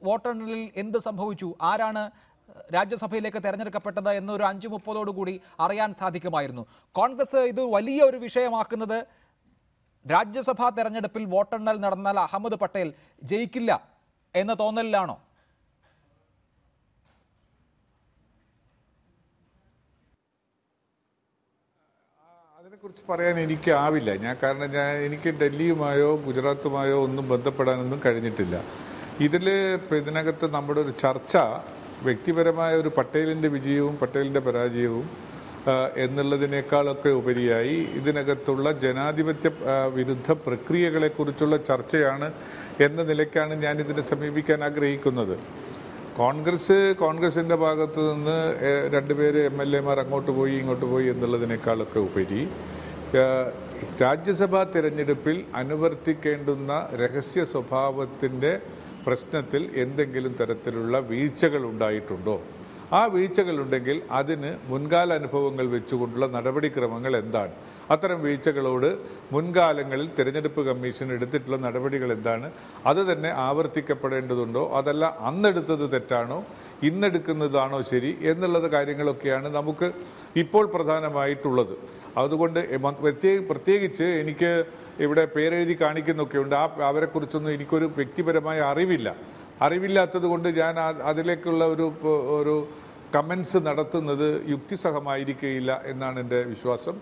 വോട്ടെണ്ണലിൽ എന്ത് സംഭവിച്ചു, ആരാണ് രാജ്യസഭയിലേക്ക് തെരഞ്ഞെടുക്കപ്പെട്ടത് എന്നൊരു 5:30 അറിയാൻ സാധിക്കുമായിരുന്നു. കോൺഗ്രസ് ഇത് വലിയ ഒരു വിഷയമാക്കുന്നത് രാജ്യസഭാ തെരഞ്ഞെടുപ്പിൽ വോട്ടെണ്ണൽ നടന്നാൽ അഹമ്മദ് പട്ടേൽ ജയിക്കില്ല എന്ന തോന്നലിലാണോ?
അതിനെക്കുറിച്ച് പറയാൻ എനിക്കാവില്ല. കാരണം എനിക്ക് ഡൽഹിയുമായോ ഗുജറാത്തുമായോ ഒന്നും ബന്ധപ്പെടാനൊന്നും കഴിഞ്ഞിട്ടില്ല. ഇതിനകത്ത് നമ്മുടെ ഒരു ചർച്ച വ്യക്തിപരമായ ഒരു പട്ടേലിൻ്റെ വിജയവും പട്ടേലിൻ്റെ പരാജയവും എന്നുള്ളതിനേക്കാളൊക്കെ ഉപരിയായി ഇതിനകത്തുള്ള ജനാധിപത്യ വിരുദ്ധ പ്രക്രിയകളെക്കുറിച്ചുള്ള ചർച്ചയാണ് എന്ന നിലയ്ക്കാണ് ഞാനിതിനെ സമീപിക്കാൻ ആഗ്രഹിക്കുന്നത്. കോൺഗ്രസിൻ്റെ ഭാഗത്തു നിന്ന് 2 പേര് MLA-മാർ അങ്ങോട്ട് പോയി ഇങ്ങോട്ട് പോയി എന്നുള്ളതിനേക്കാളൊക്കെ ഉപരി രാജ്യസഭാ തിരഞ്ഞെടുപ്പിൽ അനുവർത്തിക്കേണ്ടുന്ന രഹസ്യ സ്വഭാവത്തിൻ്റെ പ്രശ്നത്തിൽ എന്തെങ്കിലും തരത്തിലുള്ള വീഴ്ചകൾ ഉണ്ടായിട്ടുണ്ടോ? ആ വീഴ്ചകളുണ്ടെങ്കിൽ അതിന് മുൻകാല അനുഭവങ്ങൾ വെച്ചുകൊണ്ടുള്ള നടപടിക്രമങ്ങൾ എന്താണ്? അത്തരം വീഴ്ചകളോട് മുൻകാലങ്ങളിൽ തിരഞ്ഞെടുപ്പ് കമ്മീഷൻ എടുത്തിട്ടുള്ള നടപടികൾ എന്താണ്? അത് തന്നെ ആവർത്തിക്കപ്പെടേണ്ടതുണ്ടോ? അതല്ല അന്നെടുത്തത് തെറ്റാണോ, ഇന്നെടുക്കുന്നതാണോ ശരി എന്നുള്ളത് കാര്യങ്ങളൊക്കെയാണ് നമുക്ക് ഇപ്പോൾ പ്രധാനമായിട്ടുള്ളത്. അതുകൊണ്ട് പ്രത്യേകിച്ച് എനിക്ക് ഇവിടെ പേരെഴുതി കാണിക്കുന്നൊക്കെയുണ്ട്. അവരെക്കുറിച്ചൊന്നും എനിക്കൊരു വ്യക്തിപരമായ അറിവില്ലാത്തത് കൊണ്ട് ഞാൻ അതിലേക്കുള്ള ഒരു കമൻസ് നടത്തുന്നത് യുക്തിസഹമായിരിക്കുകയില്ല എന്നാണ് എൻ്റെ വിശ്വാസം.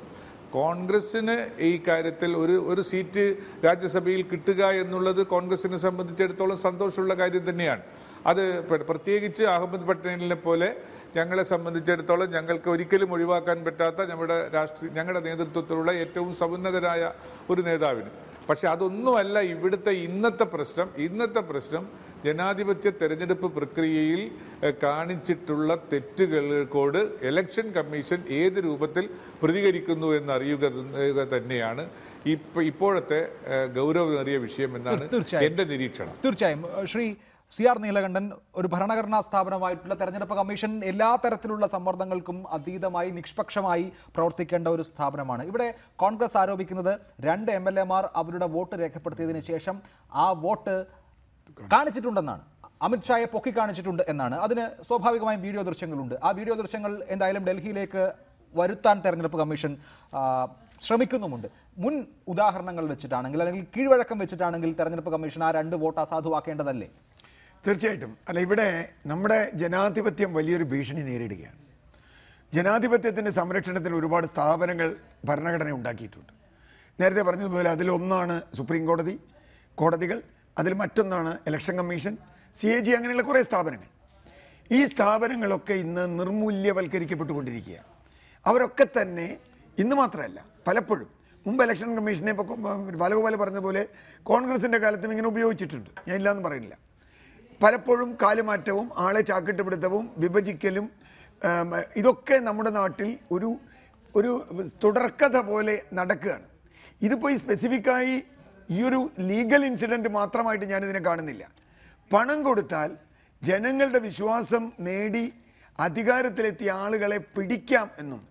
കോൺഗ്രസ്സിന് ഈ കാര്യത്തിൽ ഒരു സീറ്റ് രാജ്യസഭയിൽ കിട്ടുക എന്നുള്ളത് കോൺഗ്രസിനെ സംബന്ധിച്ചിടത്തോളം സന്തോഷമുള്ള കാര്യം തന്നെയാണ്. അത് പ്രത്യേകിച്ച് അഹമ്മദ് പട്ടേലിനെ പോലെ ഞങ്ങളെ സംബന്ധിച്ചിടത്തോളം ഞങ്ങൾക്ക് ഒരിക്കലും ഒഴിവാക്കാൻ പറ്റാത്ത ഞങ്ങളുടെ നേതൃത്വത്തിലുള്ള ഏറ്റവും സമുന്നതരായ ഒരു നേതാവിന്. പക്ഷെ അതൊന്നുമല്ല ഇവിടുത്തെ ഇന്നത്തെ പ്രശ്നം ജനാധിപത്യ തെരഞ്ഞെടുപ്പ് പ്രക്രിയയിൽ കാണിച്ചിട്ടുള്ള തെറ്റുകളോട് ഇലക്ഷൻ കമ്മീഷൻ ഏത് രൂപത്തിൽ പ്രതികരിക്കുന്നു എന്നറിയുക തന്നെയാണ് ഇപ്പോഴത്തെ ഗൗരവമേറിയ വിഷയം എന്നാണ് എന്റെ നിരീക്ഷണം.
തീർച്ചയായും ശ്രീ CR നീലകണ്ഠൻ, ഒരു ഭരണഘടനാ സ്ഥാപനമായിട്ടുള്ള തെരഞ്ഞെടുപ്പ് കമ്മീഷൻ എല്ലാ തരത്തിലുള്ള സമ്മർദ്ദങ്ങൾക്കും അതീതമായി നിഷ്പക്ഷമായി പ്രവർത്തിക്കേണ്ട ഒരു സ്ഥാപനമാണ്. ഇവിടെ കോൺഗ്രസ് ആരോപിക്കുന്നത് 2 MLA-മാർ അവരുടെ വോട്ട് രേഖപ്പെടുത്തിയതിനു ശേഷം ആ വോട്ട് കാണിച്ചിട്ടുണ്ടെന്നാണ്, അമിത്ഷായെ പൊക്കി കാണിച്ചിട്ടുണ്ട് എന്നാണ്. അതിന് സ്വാഭാവികമായും വീഡിയോ ദൃശ്യങ്ങളുണ്ട്. ആ വീഡിയോ ദൃശ്യങ്ങൾ എന്തായാലും ഡൽഹിയിലേക്ക് വരുത്താൻ തെരഞ്ഞെടുപ്പ് കമ്മീഷൻ ശ്രമിക്കുന്നുമുണ്ട്. മുൻ ഉദാഹരണങ്ങൾ വെച്ചിട്ടാണെങ്കിൽ അല്ലെങ്കിൽ കീഴ്വഴക്കം വെച്ചിട്ടാണെങ്കിൽ തെരഞ്ഞെടുപ്പ് കമ്മീഷൻ ആ 2 വോട്ട് അസാധുവാക്കേണ്ടതല്ലേ?
തീർച്ചയായിട്ടും. അല്ല, ഇവിടെ നമ്മുടെ ജനാധിപത്യം വലിയൊരു ഭീഷണി നേരിടുകയാണ്. ജനാധിപത്യത്തിൻ്റെ സംരക്ഷണത്തിന് ഒരുപാട് സ്ഥാപനങ്ങൾ ഭരണഘടന ഉണ്ടാക്കിയിട്ടുണ്ട്. നേരത്തെ പറഞ്ഞതുപോലെ അതിലൊന്നാണ് സുപ്രീം കോടതികൾ, അതിൽ മറ്റൊന്നാണ് ഇലക്ഷൻ കമ്മീഷൻ, CAG, അങ്ങനെയുള്ള കുറേ സ്ഥാപനങ്ങൾ. ഈ സ്ഥാപനങ്ങളൊക്കെ ഇന്ന് നിർമൂല്യവൽക്കരിക്കപ്പെട്ടുകൊണ്ടിരിക്കുകയാണ്. അവരൊക്കെ തന്നെ ഇന്ന് മാത്രമല്ല പലപ്പോഴും മുമ്പ് ഇലക്ഷൻ കമ്മീഷനെ ഇപ്പോൾ ബാലഗോപാൽ പറഞ്ഞതുപോലെ കോൺഗ്രസിൻ്റെ കാലത്തും ഇങ്ങനെ ഉപയോഗിച്ചിട്ടുണ്ട്. ഞാൻ ഇല്ലയെന്ന് പറയുന്നില്ല. പലപ്പോഴും കാലുമാറ്റവും ആളെ ചാക്കിട്ടുപിടുത്തവും വിഭജിക്കലും ഇതൊക്കെ നമ്മുടെ നാട്ടിൽ ഒരു തുടർക്കഥ പോലെ നടക്കുകയാണ്. ഇതിപ്പോൾ ഈ സ്പെസിഫിക്കായി ഈ ഒരു ലീഗൽ ഇൻസിഡൻറ്റ് മാത്രമായിട്ട് ഞാനിതിനെ കാണുന്നില്ല. പണം കൊടുത്താൽ ജനങ്ങളുടെ വിശ്വാസം നേടി അധികാരത്തിലെത്തിയ ആളുകളെ പിടിക്കാം എന്നും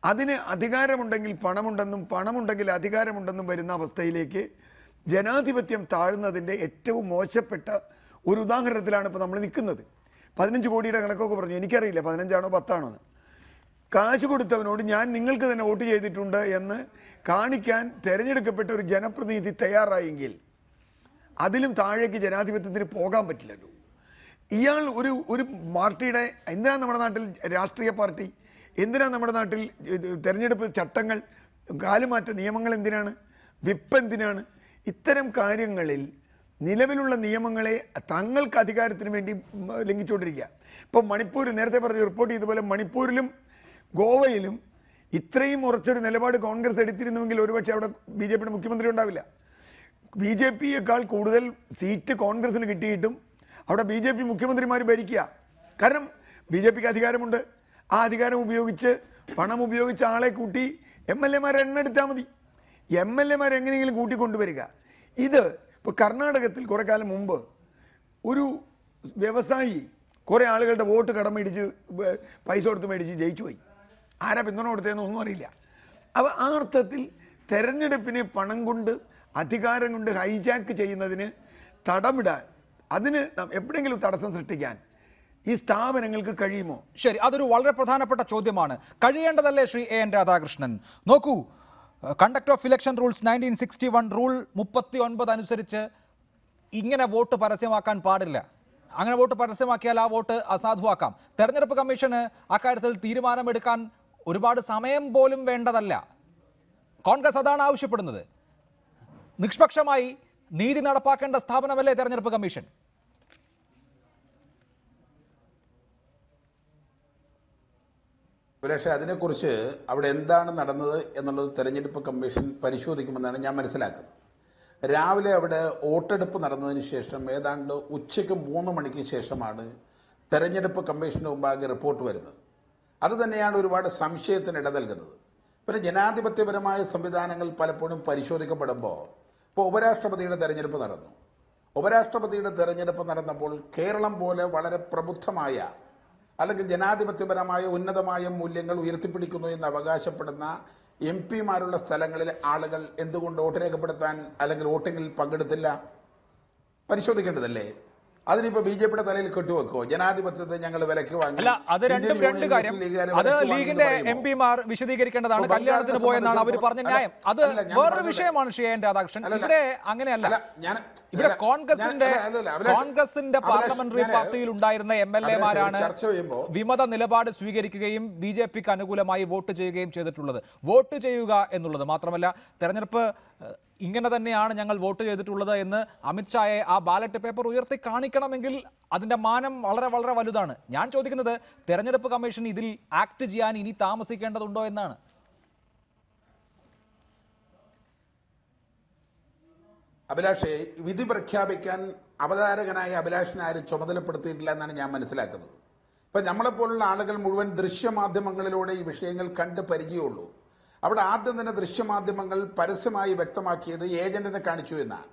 അതിന് അധികാരമുണ്ടെങ്കിൽ പണമുണ്ടെന്നും പണമുണ്ടെങ്കിൽ അധികാരമുണ്ടെന്നും വരുന്ന അവസ്ഥയിലേക്ക് ജനാധിപത്യം താഴുന്നതിൻ്റെ ഏറ്റവും മോശപ്പെട്ട ഒരു ഉദാഹരണത്തിലാണ് ഇപ്പോൾ നമ്മൾ നിൽക്കുന്നത്. 15 കോടിയുടെ കണക്കൊക്കെ പറഞ്ഞു, എനിക്കറിയില്ല 15ആണോ 10ആണോ എന്ന്. കാശ് കൊടുത്തവനോട് ഞാൻ നിങ്ങൾക്ക് തന്നെ വോട്ട് ചെയ്തിട്ടുണ്ട് എന്ന് കാണിക്കാൻ തിരഞ്ഞെടുക്കപ്പെട്ട ഒരു ജനപ്രതിനിധി തയ്യാറായെങ്കിൽ അതിലും താഴേക്ക് ജനാധിപത്യത്തിന് പോകാൻ പറ്റില്ലല്ലോ. ഇയാൾ ഒരു പാർട്ടിയുടെ, എന്തിനാണ് നമ്മുടെ നാട്ടിൽ രാഷ്ട്രീയ പാർട്ടി, എന്തിനാണ് നമ്മുടെ നാട്ടിൽ തിരഞ്ഞെടുപ്പ് ചട്ടങ്ങൾ, കാലുമാറ്റ നിയമങ്ങൾ എന്തിനാണ്, വിപ്പ് എന്തിനാണ്? ഇത്തരം കാര്യങ്ങളിൽ നിലവിലുള്ള നിയമങ്ങളെ തങ്ങൾക്ക് അധികാരത്തിന് വേണ്ടി ലംഘിച്ചുകൊണ്ടിരിക്കുക. ഇപ്പോൾ മണിപ്പൂർ, നേരത്തെ പറഞ്ഞ് റിപ്പോർട്ട് ചെയ്തതുപോലെ മണിപ്പൂരിലും ഗോവയിലും ഇത്രയും ഉറച്ചൊരു നിലപാട് കോൺഗ്രസ് എടുത്തിരുന്നുവെങ്കിൽ ഒരുപക്ഷെ അവിടെ BJPയുടെ മുഖ്യമന്ത്രി ഉണ്ടാവില്ല. BJPയേക്കാൾ കൂടുതൽ സീറ്റ് കോൺഗ്രസിന് കിട്ടിയിട്ടും അവിടെ BJP മുഖ്യമന്ത്രിമാർ ഭരിക്കുക. കാരണം BJPക്ക് അധികാരമുണ്ട്. ആ അധികാരം ഉപയോഗിച്ച് പണം ഉപയോഗിച്ച് ആളെ കൂട്ടി MLA-മാരെ എണ്ണെടുത്താൽ മതി. MLA-മാരെ എങ്ങനെയെങ്കിലും കൂട്ടിക്കൊണ്ടുവരിക. ഇത് ഇപ്പോൾ കർണാടകത്തിൽ കുറേ കാലം മുമ്പ് ഒരു വ്യവസായി കുറേ ആളുകളുടെ വോട്ട് കടം മേടിച്ച് പൈസ കൊടുത്ത് മേടിച്ച് ജയിച്ചു പോയി. ആരാ പിന്തുണ കൊടുത്തതെന്ന് ഒന്നും അറിയില്ല. അപ്പോൾ ആ അർത്ഥത്തിൽ തെരഞ്ഞെടുപ്പിനെ പണം കൊണ്ട് അധികാരം കൊണ്ട് ഹൈജാക്ക് ചെയ്യുന്നതിന് തടമിടാൻ, അതിന് എപ്പോഴെങ്കിലും തടസ്സം സൃഷ്ടിക്കാൻ ഈ സ്ഥാപനങ്ങൾക്ക് കഴിയുമോ?
ശരി, അതൊരു വളരെ പ്രധാനപ്പെട്ട ചോദ്യമാണ്. കഴിയേണ്ടതല്ലേ ശ്രീ AN രാധാകൃഷ്ണൻ? നോക്കൂ, conduct of election rules 1961 rule 39 അനുസരിച്ച് ഇങ്ങനെ വോട്ട് പരസ്യമാക്കാൻ പാടില്ല. അങ്ങനെ വോട്ട് പരസ്യമാക്കിയാൽ ആ വോട്ട് അസാധുവാക്കാം. തെരഞ്ഞെടുപ്പ് കമ്മീഷന് അക്കാര്യത്തിൽ തീരുമാനമെടുക്കാൻ ഒരുപാട് സമയം പോലും വേണ്ടതല്ല. കോൺഗ്രസ് അതാണ് ആവശ്യപ്പെടുന്നത്. നിഷ്പക്ഷമായി നീതി നടപ്പാക്കേണ്ട സ്ഥാപനമല്ലേ തെരഞ്ഞെടുപ്പ് കമ്മീഷൻ?
പക്ഷേ അതിനെക്കുറിച്ച് അവിടെ എന്താണ് നടന്നത് എന്നുള്ളത് തെരഞ്ഞെടുപ്പ് കമ്മീഷൻ പരിശോധിക്കുമെന്നാണ് ഞാൻ മനസ്സിലാക്കുന്നത്. രാവിലെ അവിടെ വോട്ടെടുപ്പ് നടന്നതിന് ശേഷം ഏതാണ്ട് ഉച്ചയ്ക്ക് 3 മണിക്ക് ശേഷമാണ് തെരഞ്ഞെടുപ്പ് കമ്മീഷന് മുമ്പാകെ റിപ്പോർട്ട് വരുന്നത്. അതുതന്നെയാണ് ഒരുപാട് സംശയത്തിന് ഇട നൽകുന്നത്. പിന്നെ ജനാധിപത്യപരമായ സംവിധാനങ്ങൾ പലപ്പോഴും പരിശോധിക്കപ്പെടുമ്പോൾ ഇപ്പോൾ ഉപരാഷ്ട്രപതിയുടെ തെരഞ്ഞെടുപ്പ് നടന്നു. ഉപരാഷ്ട്രപതിയുടെ തെരഞ്ഞെടുപ്പ് നടന്നപ്പോൾ കേരളം പോലെ വളരെ പ്രബുദ്ധമായ അല്ലെങ്കിൽ ജനാധിപത്യപരമായ ഉന്നതമായ മൂല്യങ്ങൾ ഉയർത്തിപ്പിടിക്കുന്നു എന്ന് അവകാശപ്പെടുന്ന MP-മാരുള്ള സ്ഥലങ്ങളിലെ ആളുകൾ എന്തുകൊണ്ട് വോട്ട് രേഖപ്പെടുത്താൻ അല്ലെങ്കിൽ വോട്ടിങ്ങിൽ പങ്കെടുത്തില്ല? പരിശോധിക്കേണ്ടതല്ലേ? അതിനിപ്പോ BJP-യുടെ തലയിൽ കെട്ടുവെക്കോ? ജനാധിപത്യത്തെ ഞങ്ങൾ വിലക്ക് വാങ്ങി.
അല്ല, അത് രണ്ടും രണ്ട് കാര്യം. അത് ലീഗിന്റെ MP-മാർ വിശദീകരിക്കേണ്ടതാണ്. കല്യാണത്തിന് പോയെന്നാണ് അവർ പറഞ്ഞ ന്യായം. അത് വേറൊരു വിഷയമാണ് ശ്രീ രാധാകൃഷ്ണൻ. ഇവിടെ അങ്ങനെയല്ല. ഇവിടെ കോൺഗ്രസിന്റെ പാർലമെന്ററി പാർട്ടിയിൽ ഉണ്ടായിരുന്ന MLA-മാരാണ് വിമത നിലപാട് സ്വീകരിക്കുകയും BJP-ക്ക് അനുകൂലമായി വോട്ട് ചെയ്യുകയും ചെയ്തിട്ടുള്ളത്. വോട്ട് ചെയ്യുക എന്നുള്ളത് മാത്രമല്ല, തെരഞ്ഞെടുപ്പ് ഇങ്ങനെ തന്നെയാണ് ഞങ്ങൾ വോട്ട് ചെയ്തിട്ടുള്ളത് എന്ന് അമിത്ഷായെ ആ ബാലറ്റ് പേപ്പർ ഉയർത്തി കാണിക്കണമെങ്കിൽ അതിന്റെ മാനം വളരെ വളരെ വലുതാണ്. ഞാൻ ചോദിക്കുന്നത്, തെരഞ്ഞെടുപ്പ് കമ്മീഷൻ ഇതിൽ ആക്ട് ചെയ്യാൻ ഇനി താമസിക്കേണ്ടതുണ്ടോ എന്നാണ്.
അഭിലാഷെ, വിധി പ്രഖ്യാപിക്കാൻ അവതാരകനായ അഭിലാഷിനെ ആരും ചുമതലപ്പെടുത്തിയിട്ടില്ല എന്നാണ് ഞാൻ മനസ്സിലാക്കുന്നത്. ഇപ്പൊ നമ്മളെപ്പോലുള്ള ആളുകൾ മുഴുവൻ ദൃശ്യമാധ്യമങ്ങളിലൂടെ ഈ വിഷയങ്ങൾ കണ്ട് പരിചയമുള്ളൂ. അവിടെ ആദ്യം തന്നെ ദൃശ്യമാധ്യമങ്ങൾ പരസ്യമായി വ്യക്തമാക്കിയത് ഏജന്റിനെ കാണിച്ചു എന്നാണ്.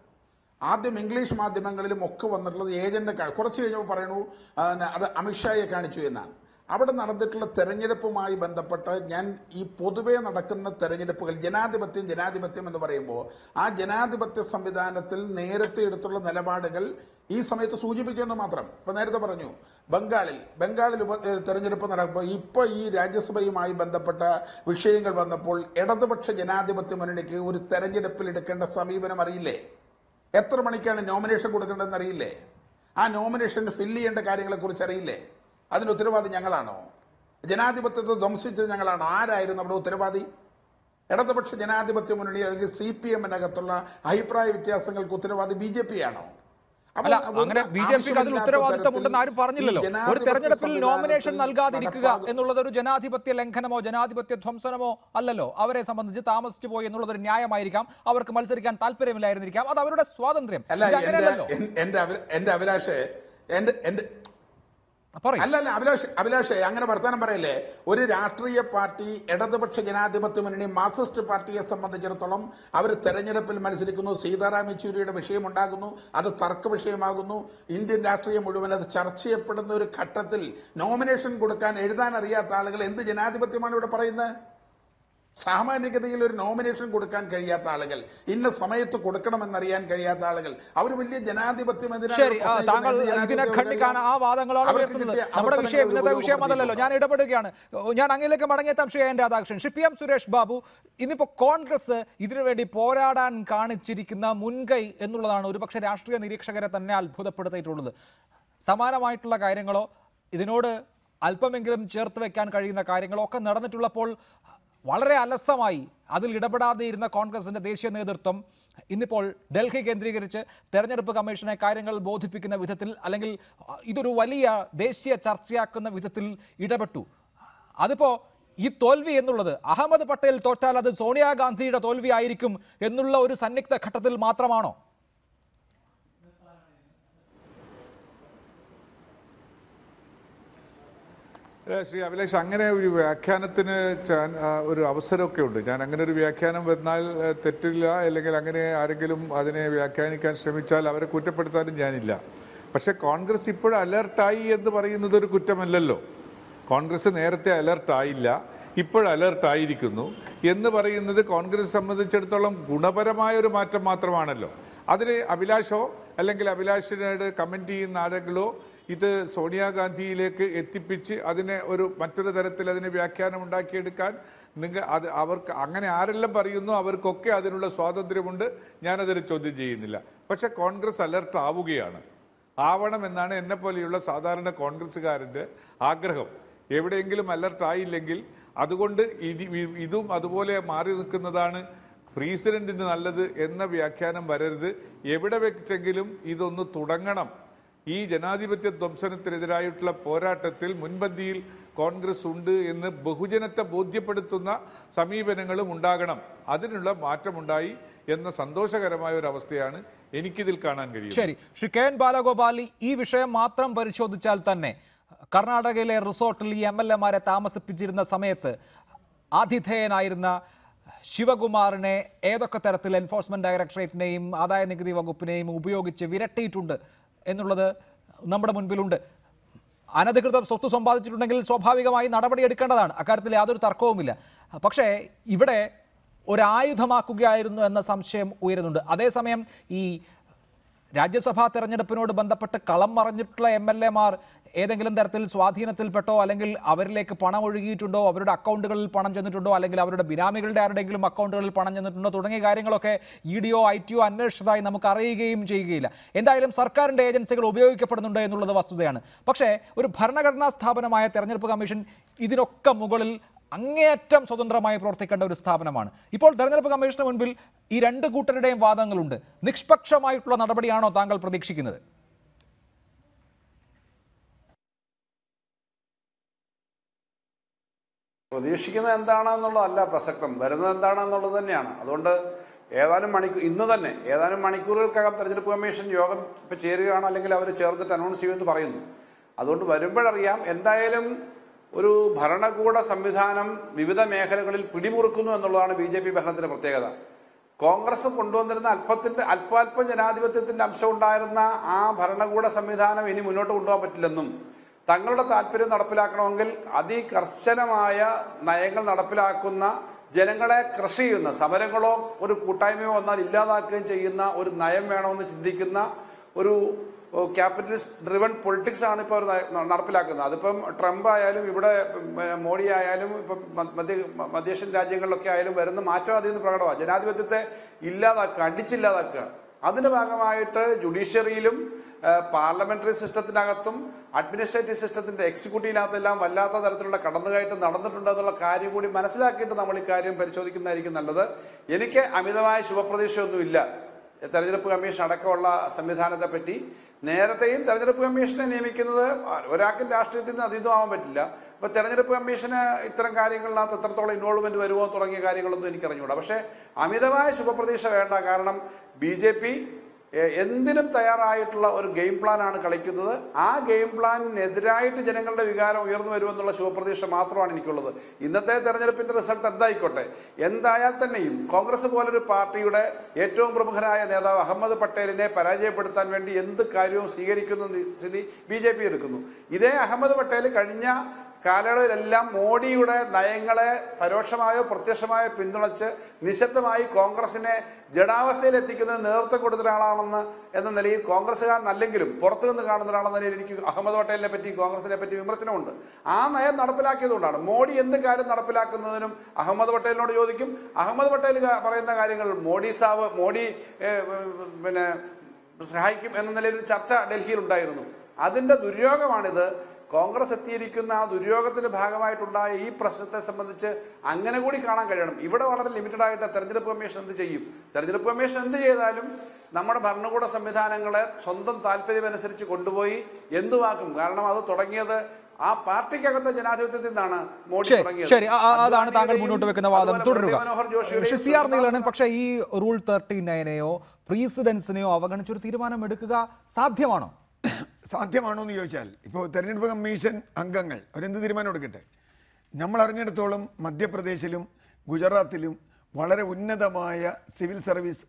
ആദ്യം ഇംഗ്ലീഷ് മാധ്യമങ്ങളിലും ഒക്കെ വന്നിട്ടുള്ളത് ഏജന്റിനെ കുറച്ച് കഴിഞ്ഞപ്പോൾ പറയണു അത് അമിത്ഷായെ കാണിച്ചു എന്നാണ്. അവിടെ നടന്നിട്ടുള്ള തെരഞ്ഞെടുപ്പുമായി ബന്ധപ്പെട്ട് ഞാൻ ഈ പൊതുവെ നടക്കുന്ന തെരഞ്ഞെടുപ്പുകൾ ജനാധിപത്യം എന്ന് പറയുമ്പോൾ ആ ജനാധിപത്യ സംവിധാനത്തിൽ നേരത്തെ എടുത്തുള്ള നിലപാടുകൾ ഈ സമയത്ത് സൂചിപ്പിക്കുമെന്ന് മാത്രം. ഇപ്പൊ നേരത്തെ പറഞ്ഞു, ബംഗാളിൽ തെരഞ്ഞെടുപ്പ് നടക്കുമ്പോൾ ഇപ്പൊ ഈ രാജ്യസഭയുമായി ബന്ധപ്പെട്ട വിഷയങ്ങൾ വന്നപ്പോൾ ഇടതുപക്ഷ ജനാധിപത്യ മുന്നണിക്ക് ഒരു തെരഞ്ഞെടുപ്പിൽ എടുക്കേണ്ട സമീപനം അറിയില്ലേ? എത്ര മണിക്കാണ് നോമിനേഷൻ കൊടുക്കേണ്ടതെന്ന് അറിയില്ലേ? ആ നോമിനേഷൻ ഫില്ല് ചെയ്യേണ്ട കാര്യങ്ങളെക്കുറിച്ച് അറിയില്ലേ? അതിന് ഉത്തരവാദി ഞങ്ങളാണോ? ജനാധിപത്യത്തെ ധ്വംസിച്ചത് ഞങ്ങളാണോ? ആരായിരുന്നു അവിടെ ഉത്തരവാദി? ഇടതുപക്ഷ ജനാധിപത്യ മുന്നണി അല്ലെങ്കിൽ CPM-നകത്തുള്ള അഭിപ്രായ വ്യത്യാസങ്ങൾക്ക് ഉത്തരവാദി BJP ആണോ?
അല്ല, അങ്ങനെ BJP-ക്ക് അതിൽ ഉത്തരവാദിത്തമുണ്ടെന്ന് ആരും പറഞ്ഞില്ലല്ലോ. ഒരു തെരഞ്ഞെടുപ്പിൽ നോമിനേഷൻ നൽകാതിരിക്കുക എന്നുള്ളത് ഒരു ജനാധിപത്യ ലംഘനമോ ജനാധിപത്യ ധ്വംസനമോ അല്ലല്ലോ. അവരെ സംബന്ധിച്ച് താമസിച്ചു പോയി എന്നുള്ളത് ഒരു ന്യായമായിരിക്കാം. അവർക്ക് മത്സരിക്കാൻ താല്പര്യമില്ലായിരുന്നിരിക്കാം. അത് അവരുടെ സ്വാതന്ത്ര്യം.
എന്റെ അഭിലാഷേ, അഭിലാഷേ അങ്ങനെ വർത്തമാനം പറയല്ലേ? ഒരു രാഷ്ട്രീയ പാർട്ടി, ഇടതുപക്ഷ ജനാധിപത്യ മുന്നണി, മാർക്സിസ്റ്റ് പാർട്ടിയെ സംബന്ധിച്ചിടത്തോളം അവർ തെരഞ്ഞെടുപ്പിൽ മത്സരിക്കുന്നു, സീതാറാം യെച്ചൂരിയുടെ വിഷയം ഉണ്ടാകുന്നു, അത് തർക്ക വിഷയമാകുന്നു, ഇന്ത്യൻ രാഷ്ട്രീയം മുഴുവൻ അത് ചർച്ച ചെയ്യപ്പെടുന്ന ഒരു ഘട്ടത്തിൽ നോമിനേഷൻ കൊടുക്കാൻ എഴുതാൻ അറിയാത്ത ആളുകൾ എന്ത് ജനാധിപത്യമാണ് ഇവിടെ പറയുന്നത്? സാമാന്യഗതിയിൽ ഒരു നോമിനേഷൻ കൊടുക്കാൻ കഴിയാത്ത ആളുകൾ, ഇന്ന സമയത്ത് കൊടുക്കണമെന്നറിയാൻ കഴിയാത്ത ആളുകൾ, അവർ വലിയ ജനാധിപത്യം.
താങ്കൾ ഇതിനെ ഖണ്ഡിക്കാൻ ആ വാദങ്ങളാണ് ഉയർത്തുന്നത്. നമ്മുടെ വിഷയം ഇന്നത്തെ വിഷയം അതല്ലല്ലോ. ഞാൻ ഇടപെടുകയാണ്. ഞാൻ അങ്ങിലേക്ക് മടങ്ങിയെത്താം. ശ്രീ രാധാകൃഷ്ണൻ, PM സുരേഷ് ബാബു, ഇന്നിപ്പോ കോൺഗ്രസ് ഇതിനുവേണ്ടി പോരാടാൻ കാണിച്ചിരിക്കുന്ന മുൻകൈ എന്നുള്ളതാണ് ഒരുപക്ഷെ രാഷ്ട്രീയ നിരീക്ഷകരെ തന്നെ അത്ഭുതപ്പെടുത്തിയിട്ടുള്ളത്. സമാനമായിട്ടുള്ള കാര്യങ്ങളോ ഇതിനോട് അല്പമെങ്കിലും ചേർത്ത് വെക്കാൻ കഴിയുന്ന കാര്യങ്ങളോ ഒക്കെ നടന്നിട്ടുള്ളപ്പോൾ വളരെ അലസമായി അതിൽ ഇടപെടാതെ ഇരുന്ന കോൺഗ്രസിന്റെ ദേശീയ നേതൃത്വം ഇന്നിപ്പോൾ ഡൽഹി കേന്ദ്രീകരിച്ച് തെരഞ്ഞെടുപ്പ് കമ്മീഷനെ കാര്യങ്ങൾ ബോധിപ്പിക്കുന്ന വിധത്തിൽ, അല്ലെങ്കിൽ ഇതൊരു വലിയ ദേശീയ ചർച്ചയാക്കുന്ന വിധത്തിൽ ഇടപെട്ടു. അതിപ്പോ ഈ തോൽവി എന്നുള്ളത് അഹമ്മദ് പട്ടേൽ തോറ്റാൽ അത് സോണിയാഗാന്ധിയുടെ തോൽവി ആയിരിക്കും എന്നുള്ള ഒരു സന്നിഗ്ധ ഘട്ടത്തിൽ മാത്രമാണോ?
ശ്രീ അഭിലാഷ്, അങ്ങനെ ഒരു വ്യാഖ്യാനത്തിന് ഒരു അവസരമൊക്കെ ഉണ്ട്. ഞാൻ അങ്ങനെ ഒരു വ്യാഖ്യാനം വന്നാൽ തെറ്റില്ല, അല്ലെങ്കിൽ അങ്ങനെ ആരെങ്കിലും അതിനെ വ്യാഖ്യാനിക്കാൻ ശ്രമിച്ചാൽ അവരെ കുറ്റപ്പെടുത്താനും ഞാനില്ല. പക്ഷെ കോൺഗ്രസ് ഇപ്പോഴും അലർട്ടായി എന്ന് പറയുന്നത് ഒരു കുറ്റമല്ലല്ലോ. കോൺഗ്രസ് നേരത്തെ അലർട്ടായില്ല, ഇപ്പോൾ അലർട്ടായിരിക്കുന്നു എന്ന് പറയുന്നത് കോൺഗ്രസ് സംബന്ധിച്ചിടത്തോളം ഗുണപരമായ ഒരു മാറ്റം മാത്രമാണല്ലോ. അതിന് അഭിലാഷോ അല്ലെങ്കിൽ അഭിലാഷിനോട് കമൻറ്റ് ചെയ്യുന്ന ആരെങ്കിലോ ഇത് സോണിയാഗാന്ധിയിലേക്ക് എത്തിപ്പിച്ച് അതിനെ മറ്റൊരു തരത്തിൽ അതിനെ വ്യാഖ്യാനം ഉണ്ടാക്കിയെടുക്കാൻ അവർക്ക് അങ്ങനെ ആരെല്ലാം പറയുന്നു അവർക്കൊക്കെ അതിനുള്ള സ്വാതന്ത്ര്യമുണ്ട്. ഞാനതൊരു ചോദ്യം ചെയ്യുന്നില്ല. പക്ഷെ കോൺഗ്രസ് അലർട്ട് ആവണമെന്നാണ് എന്നെപ്പോലെയുള്ള സാധാരണ കോൺഗ്രസ്സുകാരൻ്റെ ആഗ്രഹം. എവിടെയെങ്കിലും അലർട്ട് ആയില്ലെങ്കിൽ അതുകൊണ്ട് ഇതും അതുപോലെ മാറി നിൽക്കുന്നതാണ് പ്രസിഡന്റിന് നല്ലത് എന്ന വ്യാഖ്യാനം വരരുത്. എവിടെ വെച്ചെങ്കിലും ഇതൊന്ന് തുടങ്ങണം. ഈ ജനാധിപത്യ ധ്വംസനത്തിനെതിരായിട്ടുള്ള പോരാട്ടത്തിൽ മുൻപന്തിയിൽ കോൺഗ്രസ് ഉണ്ട് എന്ന് ബഹുജനത്തെ ബോധ്യപ്പെടുത്തുന്ന സമീപനങ്ങളും ഉണ്ടാകണം. അതിനുള്ള മാറ്റമുണ്ടായി എന്ന സന്തോഷകരമായ ഒരു അവസ്ഥയാണ് എനിക്കിതിൽ കാണാൻ കഴിയും.
ശരി, ശ്രീ KN ബാലഗോപാൽ, ഈ വിഷയം മാത്രം പരിശോധിച്ചാൽ തന്നെ കർണാടകയിലെ റിസോർട്ടിൽ ഈ MLA-മാരെ താമസിപ്പിച്ചിരുന്ന സമയത്ത് ആതിഥേയനായിരുന്ന ശിവകുമാറിനെ ഏതൊക്കെ തരത്തിൽ എൻഫോഴ്സ്മെന്റ് ഡയറക്ടറേറ്റിനെയും ആദായ നികുതി വകുപ്പിനെയും ഉപയോഗിച്ച് വിരട്ടിയിട്ടുണ്ട് എന്നുള്ളത് നമ്മുടെ മുൻപിലുണ്ട്. അനധികൃത സ്വത്ത് സമ്പാദിച്ചിട്ടുണ്ടെങ്കിൽ സ്വാഭാവികമായി നടപടിയെടുക്കേണ്ടതാണ്, അക്കാര്യത്തിൽ യാതൊരു തർക്കവുമില്ല. പക്ഷേ ഇവിടെ ഒരായുധമാക്കുകയായിരുന്നു എന്ന സംശയം ഉയരുന്നുണ്ട്. അതേസമയം ഈ രാജ്യസഭാ തെരഞ്ഞെടുപ്പിനോട് ബന്ധപ്പെട്ട് കളം മറിഞ്ഞിട്ടുള്ള MLA-മാർ ഏതെങ്കിലും തരത്തിൽ സ്വാധീനത്തിൽപ്പെട്ടോ അല്ലെങ്കിൽ അവരിലേക്ക് പണം ഒഴുകിയിട്ടുണ്ടോ, അവരുടെ അക്കൗണ്ടുകളിൽ പണം ചെന്നിട്ടുണ്ടോ, അല്ലെങ്കിൽ അവരുടെ ബിനാമികളുടെ ആരുടെയെങ്കിലും അക്കൗണ്ടുകളിൽ പണം ചെന്നിട്ടുണ്ടോ തുടങ്ങിയ കാര്യങ്ങളൊക്കെ EDO ITO അന്വേഷിച്ചതായി നമുക്ക് അറിയുകയും ചെയ്യുകയില്ല. എന്തായാലും സർക്കാരിൻ്റെ ഏജൻസികൾ ഉപയോഗിക്കപ്പെടുന്നുണ്ട് എന്നുള്ളത് വസ്തുതയാണ്. പക്ഷേ ഒരു ഭരണഘടനാ സ്ഥാപനമായ തെരഞ്ഞെടുപ്പ് കമ്മീഷൻ ഇതിനൊക്കെ മുകളിൽ അങ്ങേയറ്റം സ്വതന്ത്രമായി പ്രവർത്തിക്കേണ്ട ഒരു സ്ഥാപനമാണ്. ഇപ്പോൾ തെരഞ്ഞെടുപ്പ് കമ്മീഷന് മുൻപിൽ ഈ രണ്ട് കൂട്ടരുടെയും വാദങ്ങളുണ്ട്. നിഷ്പക്ഷമായിട്ടുള്ള നടപടിയാണോ താങ്കൾ പ്രതീക്ഷിക്കുന്നത്?
പ്രതീക്ഷിക്കുന്നത് എന്താണെന്നുള്ളതല്ല പ്രസക്തം, വരുന്നത് എന്താണെന്നുള്ളത് തന്നെയാണ്. അതുകൊണ്ട് ഏതാനും മണിക്കൂറുകൾക്കകം തെരഞ്ഞെടുപ്പ് കമ്മീഷൻ യോഗം ഇപ്പോൾ ചേരുകയാണ്, അല്ലെങ്കിൽ അവർ ചേർന്നിട്ട് അനൗൺസ് ചെയ്യുമെന്ന് പറയുന്നു. അതുകൊണ്ട് വരുമ്പോഴറിയാം. എന്തായാലും ഒരു ഭരണകൂട സംവിധാനം വിവിധ മേഖലകളിൽ പിടിമുറുക്കുന്നു എന്നുള്ളതാണ് BJP ഭരണത്തിന്റെ പ്രത്യേകത. കോൺഗ്രസ് കൊണ്ടുവന്നിരുന്ന അല്പാൽപ്പം ജനാധിപത്യത്തിന്റെ അംശം ഉണ്ടായിരുന്ന ആ ഭരണകൂട സംവിധാനം ഇനി മുന്നോട്ട് കൊണ്ടുപോകാൻ പറ്റില്ലെന്നും തങ്ങളുടെ താല്പര്യം നടപ്പിലാക്കണമെങ്കിൽ അതികർശനമായ നയങ്ങൾ നടപ്പിലാക്കുന്ന, ജനങ്ങളെ ക്രഷ് ചെയ്യുന്ന, സമരങ്ങളോ ഒരു കൂട്ടായ്മയോ വന്നാൽ ഇല്ലാതാക്കുകയും ചെയ്യുന്ന ഒരു നയം വേണമെന്ന് ചിന്തിക്കുന്ന ഒരു ക്യാപിറ്റലിസ്റ്റ് ഡ്രിവൺ പൊളിറ്റിക്സ് ആണ് ഇപ്പോൾ അവർ നടപ്പിലാക്കുന്നത്. അതിപ്പം ട്രംപ് ആയാലും ഇവിടെ മോഡി ആയാലും ഇപ്പം മധ്യേഷ്യൻ രാജ്യങ്ങളിലൊക്കെ ആയാലും വരുന്ന മാറ്റം അതിൽ നിന്ന് പ്രകടമാണ്. ജനാധിപത്യത്തെ ഇല്ലാതാക്കുക, അടിച്ചില്ലാതാക്കുക. അതിന്റെ ഭാഗമായിട്ട് ജുഡീഷ്യറിയിലും പാർലമെന്ററി സിസ്റ്റത്തിനകത്തും അഡ്മിനിസ്ട്രേറ്റീവ് സിസ്റ്റത്തിന്റെ എക്സിക്യൂട്ടീവിനകത്തെല്ലാം വല്ലാത്ത തരത്തിലുള്ള കടന്നുകയറ്റം നടന്നിട്ടുണ്ട് എന്നുള്ള കാര്യം കൂടി മനസ്സിലാക്കിയിട്ട് നമ്മൾ ഇക്കാര്യം പരിശോധിക്കുന്നതായിരിക്കും നല്ലത്. എനിക്ക് അമിതമായ ശുഭപ്രതീക്ഷയൊന്നുമില്ല തെരഞ്ഞെടുപ്പ് കമ്മീഷൻ അടക്കമുള്ള സംവിധാനത്തെ പറ്റി. നേരത്തെയും തെരഞ്ഞെടുപ്പ് കമ്മീഷനെ നിയമിക്കുന്നത് ഒരാൾക്കും രാഷ്ട്രീയത്തിൽ നിന്ന് അതീതമാവാൻ പറ്റില്ല. അപ്പോൾ തെരഞ്ഞെടുപ്പ് കമ്മീഷന് ഇത്തരം കാര്യങ്ങളിനകത്ത് എത്രത്തോളം ഇൻവോൾവ്മെന്റ് വരുമോ തുടങ്ങിയ കാര്യങ്ങളൊന്നും എനിക്കറിഞ്ഞൂടാ. പക്ഷേ അമിതമായ ശുഭപ്രതീക്ഷ വേണ്ട. കാരണം BJP എന്തിനും തയ്യാറായിട്ടുള്ള ഒരു ഗെയിം പ്ലാനാണ് കളിക്കുന്നത്. ആ ഗെയിം പ്ലാനിനെതിരായിട്ട് ജനങ്ങളുടെ വികാരം ഉയർന്നു വരുമെന്നുള്ള ശുഭപ്രതീക്ഷ മാത്രമാണ് എനിക്കുള്ളത്. ഇന്നത്തെ തെരഞ്ഞെടുപ്പിന്റെ റിസൾട്ട് എന്തായിക്കോട്ടെ, എന്തായാൽ തന്നെയും കോൺഗ്രസ് പോലൊരു പാർട്ടിയുടെ ഏറ്റവും പ്രമുഖനായ നേതാവ് അഹമ്മദ് പട്ടേലിനെ പരാജയപ്പെടുത്താൻ വേണ്ടി എന്ത് കാര്യവും സ്വീകരിക്കുന്ന സ്ഥിതി BJP എടുക്കുന്നു. ഇതേ അഹമ്മദ് പട്ടേൽ കഴിഞ്ഞ കാലയളവിലെല്ലാം മോഡിയുടെ നയങ്ങളെ പരോക്ഷമായോ പ്രത്യക്ഷമായോ പിന്തുണച്ച് നിശബ്ദമായി കോൺഗ്രസിനെ ജഡാവസ്ഥയിൽ എത്തിക്കുന്നതിന് നേതൃത്വം കൊടുത്ത ഒരാളാണെന്ന് എന്ന നിലയിൽ കോൺഗ്രസ്സുകാരനല്ലെങ്കിലും പുറത്തു നിന്ന് കാണുന്ന ഒരാളെന്ന നിലയിൽ എനിക്ക് അഹമ്മദ് പട്ടേലിനെ പറ്റി, കോൺഗ്രസിനെ പറ്റി വിമർശനമുണ്ട്. ആ നയം നടപ്പിലാക്കിയതുകൊണ്ടാണ്. മോഡി എന്ത് കാര്യം നടപ്പിലാക്കുന്നതിനും അഹമ്മദ് പട്ടേലിനോട് ചോദിക്കും. അഹമ്മദ് പട്ടേൽ പറയുന്ന കാര്യങ്ങൾ മോഡി സഹായിക്കും എന്ന നിലയിൽ ഒരു ചർച്ച ഡൽഹിയിൽ ഉണ്ടായിരുന്നു. അതിന്റെ ദുര്യോഗമാണിത്. കോൺഗ്രസ് എത്തിയിരിക്കുന്ന ആ ദുര്യോഗത്തിന്റെ ഭാഗമായിട്ടുണ്ടായ ഈ പ്രശ്നത്തെ സംബന്ധിച്ച് അങ്ങനെ കൂടി കാണാൻ കഴിയണം. ഇവിടെ വളരെ ലിമിറ്റഡ് ആയിട്ട് തെരഞ്ഞെടുപ്പ് കമ്മീഷൻ എന്ത് ചെയ്യും? തെരഞ്ഞെടുപ്പ് കമ്മീഷൻ എന്ത് ചെയ്താലും നമ്മുടെ ഭരണകൂട സംവിധാനങ്ങളെ സ്വന്തം താല്പര്യമനുസരിച്ച് കൊണ്ടുപോയി എന്തുവാക്കും. കാരണം അത് തുടങ്ങിയത് ആ പാർട്ടിക്കകത്തെ ജനാധിപത്യത്തിൽ നിന്നാണ് മോഡി തുടങ്ങിയത്.
ശരി, അതാണ് താങ്കൾ മുന്നോട്ട് വെക്കുന്ന വാദം. തുടരുക. പക്ഷേ ഈ റൂൾ 39നെയോ പ്രീസിഡൻസിനെയോ അവഗണിച്ചൊരു തീരുമാനം എടുക്കുക സാധ്യമാണോ?
സാധ്യമാണോ എന്ന് ചോദിച്ചാൽ, ഇപ്പോൾ തെരഞ്ഞെടുപ്പ് കമ്മീഷൻ അംഗങ്ങൾ അവരെന്ത് തീരുമാനം എടുക്കട്ടെ. നമ്മൾ അറിഞ്ഞിടത്തോളം മധ്യപ്രദേശിലും ഗുജറാത്തിലും വളരെ ഉന്നതമായ സിവിൽ സർവീസ്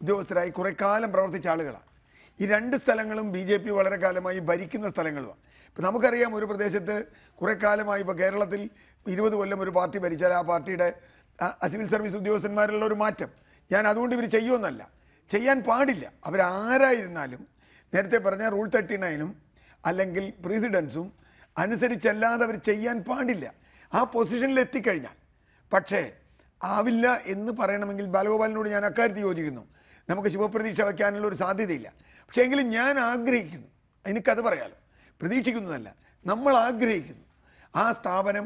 ഉദ്യോഗസ്ഥരായി കുറേ കാലം പ്രവർത്തിച്ച ആളുകളാണ്. ഈ രണ്ട് സ്ഥലങ്ങളും BJP വളരെ കാലമായി ഭരിക്കുന്ന സ്ഥലങ്ങളുമാണ്. ഇപ്പം നമുക്കറിയാം, ഒരു പ്രദേശത്ത് കുറേ കാലമായി, ഇപ്പോൾ കേരളത്തിൽ 20 കൊല്ലം ഒരു പാർട്ടി ഭരിച്ചാൽ ആ പാർട്ടിയുടെ സിവിൽ സർവീസ് ഉദ്യോഗസ്ഥന്മാരുള്ള ഒരു മാറ്റം, ഞാൻ അതുകൊണ്ട് ഇവർ ചെയ്യുമെന്നല്ല, ചെയ്യാൻ പാടില്ല. അവരാരായിരുന്നാലും നേരത്തെ പറഞ്ഞ റൂൾ 39നും അല്ലെങ്കിൽ പ്രസിഡൻസും അനുസരിച്ചല്ലാതെ അവർ ചെയ്യാൻ പാടില്ല. ആ പൊസിഷനിൽ എത്തിക്കഴിഞ്ഞാൽ. പക്ഷേ ആവില്ല എന്ന് പറയണമെങ്കിൽ ബാലഗോപാലിനോട് ഞാൻ അക്കാര്യത്തിൽ യോജിക്കുന്നു. നമുക്ക് ശുഭപ്രതീക്ഷ വയ്ക്കാനുള്ള ഒരു സാധ്യതയില്ല. പക്ഷേ എങ്കിലും ഞാൻ ആഗ്രഹിക്കുന്നു, എനിക്കത് പറയാലോ, പ്രതീക്ഷിക്കുന്നതല്ല, നമ്മൾ ആഗ്രഹിക്കുന്നു ആ സ്ഥാപനം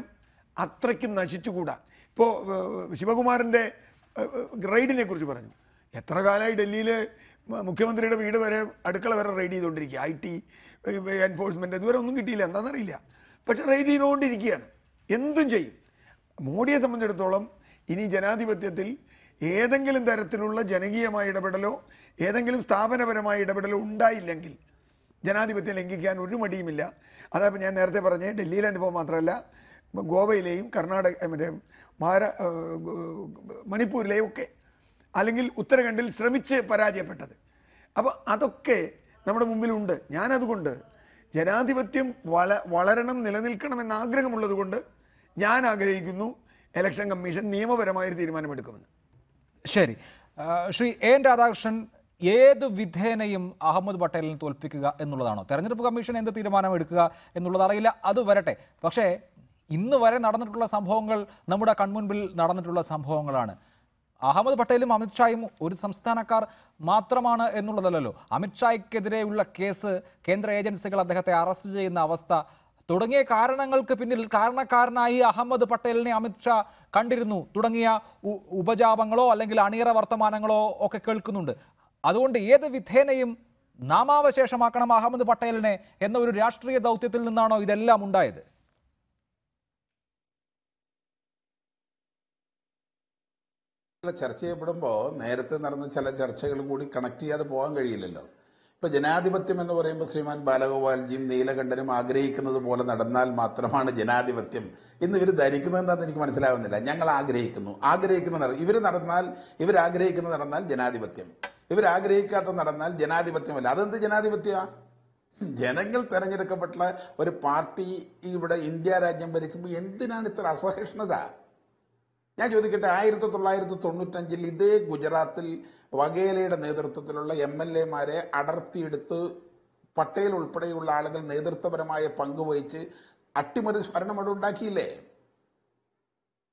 അത്രയ്ക്കും നശിച്ചുകൂടാ. ഇപ്പോൾ ശിവകുമാറിൻ്റെ റെയ്ഡിനെ കുറിച്ച് പറഞ്ഞു. എത്ര കാലമായി ഡൽഹിയിൽ മുഖ്യമന്ത്രിയുടെ വീട് വരെ, അടുക്കള വരെ റെയ്ഡ് ചെയ്തുകൊണ്ടിരിക്കുക. IT എൻഫോഴ്സ്മെൻറ്റ് ഇതുവരെ ഒന്നും കിട്ടിയില്ല, എന്താണെന്നറിയില്ല. പക്ഷെ റെയ്ഡ് ചെയ്തുകൊണ്ടിരിക്കുകയാണ്. എന്തും ചെയ്യും. മോഡിയെ സംബന്ധിച്ചിടത്തോളം ഇനി ജനാധിപത്യത്തിൽ ഏതെങ്കിലും തരത്തിലുള്ള ജനകീയമായ ഇടപെടലോ ഏതെങ്കിലും സ്ഥാപനപരമായ ഇടപെടലോ ഉണ്ടായില്ലെങ്കിൽ ജനാധിപത്യം ലംഘിക്കാൻ ഒരു മടിയുമില്ല. അതപ്പോൾ ഞാൻ നേരത്തെ പറഞ്ഞ ഡൽഹിയിലെ അനുഭവം മാത്രമല്ല, ഗോവയിലെയും കർണാടക മറ്റേ മണിപ്പൂരിലെയും ഒക്കെ, അല്ലെങ്കിൽ ഉത്തരാഖണ്ഡിൽ ശ്രമിച്ച് പരാജയപ്പെട്ടത്. അപ്പോൾ അതൊക്കെ നമ്മുടെ മുമ്പിലുണ്ട്. ഞാനതുകൊണ്ട് ജനാധിപത്യം വളരണം, നിലനിൽക്കണമെന്ന് ആഗ്രഹമുള്ളത് കൊണ്ട് ഞാൻ ആഗ്രഹിക്കുന്നു ഇലക്ഷൻ കമ്മീഷൻ നിയമപരമായൊരു തീരുമാനമെടുക്കുമെന്ന്.
ശരി, ശ്രീ എൻ രാധാകൃഷ്ണൻ, ഏത് വിധേനയും അഹമ്മദ് പട്ടേലിനെ തോൽപ്പിക്കുക എന്നുള്ളതാണോ? തെരഞ്ഞെടുപ്പ് കമ്മീഷൻ എന്ത് തീരുമാനം എടുക്കുക എന്നുള്ളത് അറിയില്ല, അത് വരട്ടെ. പക്ഷേ ഇന്ന് വരെ നടന്നിട്ടുള്ള സംഭവങ്ങൾ നമ്മുടെ കൺമുൻപിൽ നടന്നിട്ടുള്ള സംഭവങ്ങളാണ്. അഹമ്മദ് പട്ടേലും അമിത്ഷായും ഒരു സംസ്ഥാനക്കാർ മാത്രമാണ് എന്നുള്ളതല്ലോ. അമിത്ഷായ്ക്കെതിരെയുള്ള കേസ്, കേന്ദ്ര ഏജൻസികൾ അദ്ദേഹത്തെ അറസ്റ്റ് ചെയ്യുന്ന അവസ്ഥ തുടങ്ങിയ കാരണങ്ങൾക്ക് പിന്നിൽ കാരണക്കാരനായി അഹമ്മദ് പട്ടേലിനെ അമിത്ഷാ കണ്ടിരുന്നു തുടങ്ങിയ ഉപജാപങ്ങളോ അല്ലെങ്കിൽ അണിയറ വർത്തമാനങ്ങളോ ഒക്കെ കേൾക്കുന്നുണ്ട്. അതുകൊണ്ട് ഏത് വിധേനയും നാമാവശേഷമാക്കണം അഹമ്മദ് പട്ടേലിനെ എന്ന ഒരു രാഷ്ട്രീയ ദൗത്യത്തിൽ നിന്നാണോ ഇതെല്ലാം ഉണ്ടായത്?
ചർച്ച ചെയ്യപ്പെടുമ്പോൾ നേരത്തെ നടന്ന ചില ചർച്ചകൾ കൂടി കണക്ട് ചെയ്യാതെ പോകാൻ കഴിയില്ലല്ലോ. ഇപ്പൊ ജനാധിപത്യം എന്ന് പറയുമ്പോൾ ശ്രീമാൻ ബാലഗോപാൽജിയും നീലകണ്ഠനും ആഗ്രഹിക്കുന്നത് പോലെ നടന്നാൽ മാത്രമാണ് ജനാധിപത്യം എന്ന് ഇവർ ധരിക്കുന്നത് എന്താണെന്ന് എനിക്ക് മനസ്സിലാവുന്നില്ല. ഞങ്ങൾ ആഗ്രഹിക്കുന്നു ഇവരാഗ്രഹിക്കുന്നത് നടന്നാൽ ജനാധിപത്യം, ഇവരാഗ്രഹിക്കാത്ത നടന്നാൽ ജനാധിപത്യമല്ല. അതെന്ത് ജനാധിപത്യമാണ്? ജനങ്ങൾ തെരഞ്ഞെടുക്കപ്പെട്ടുള്ള ഒരു പാർട്ടി ഇവിടെ ഇന്ത്യ രാജ്യം ഭരിക്കുമ്പോൾ എന്തിനാണ് ഇത്ര അസഹിഷ്ണുത? ഞാൻ ചോദിക്കട്ടെ, 1995 ഇതേ ഗുജറാത്തിൽ വഗേലയുടെ നേതൃത്വത്തിലുള്ള MLA-മാരെ അടർത്തിയെടുത്ത് പട്ടേൽ ഉൾപ്പെടെയുള്ള ആളുകൾ നേതൃത്വപരമായ പങ്കുവഹിച്ച് അട്ടിമറി ഭരണം അവിടെ ഉണ്ടാക്കിയില്ലേ?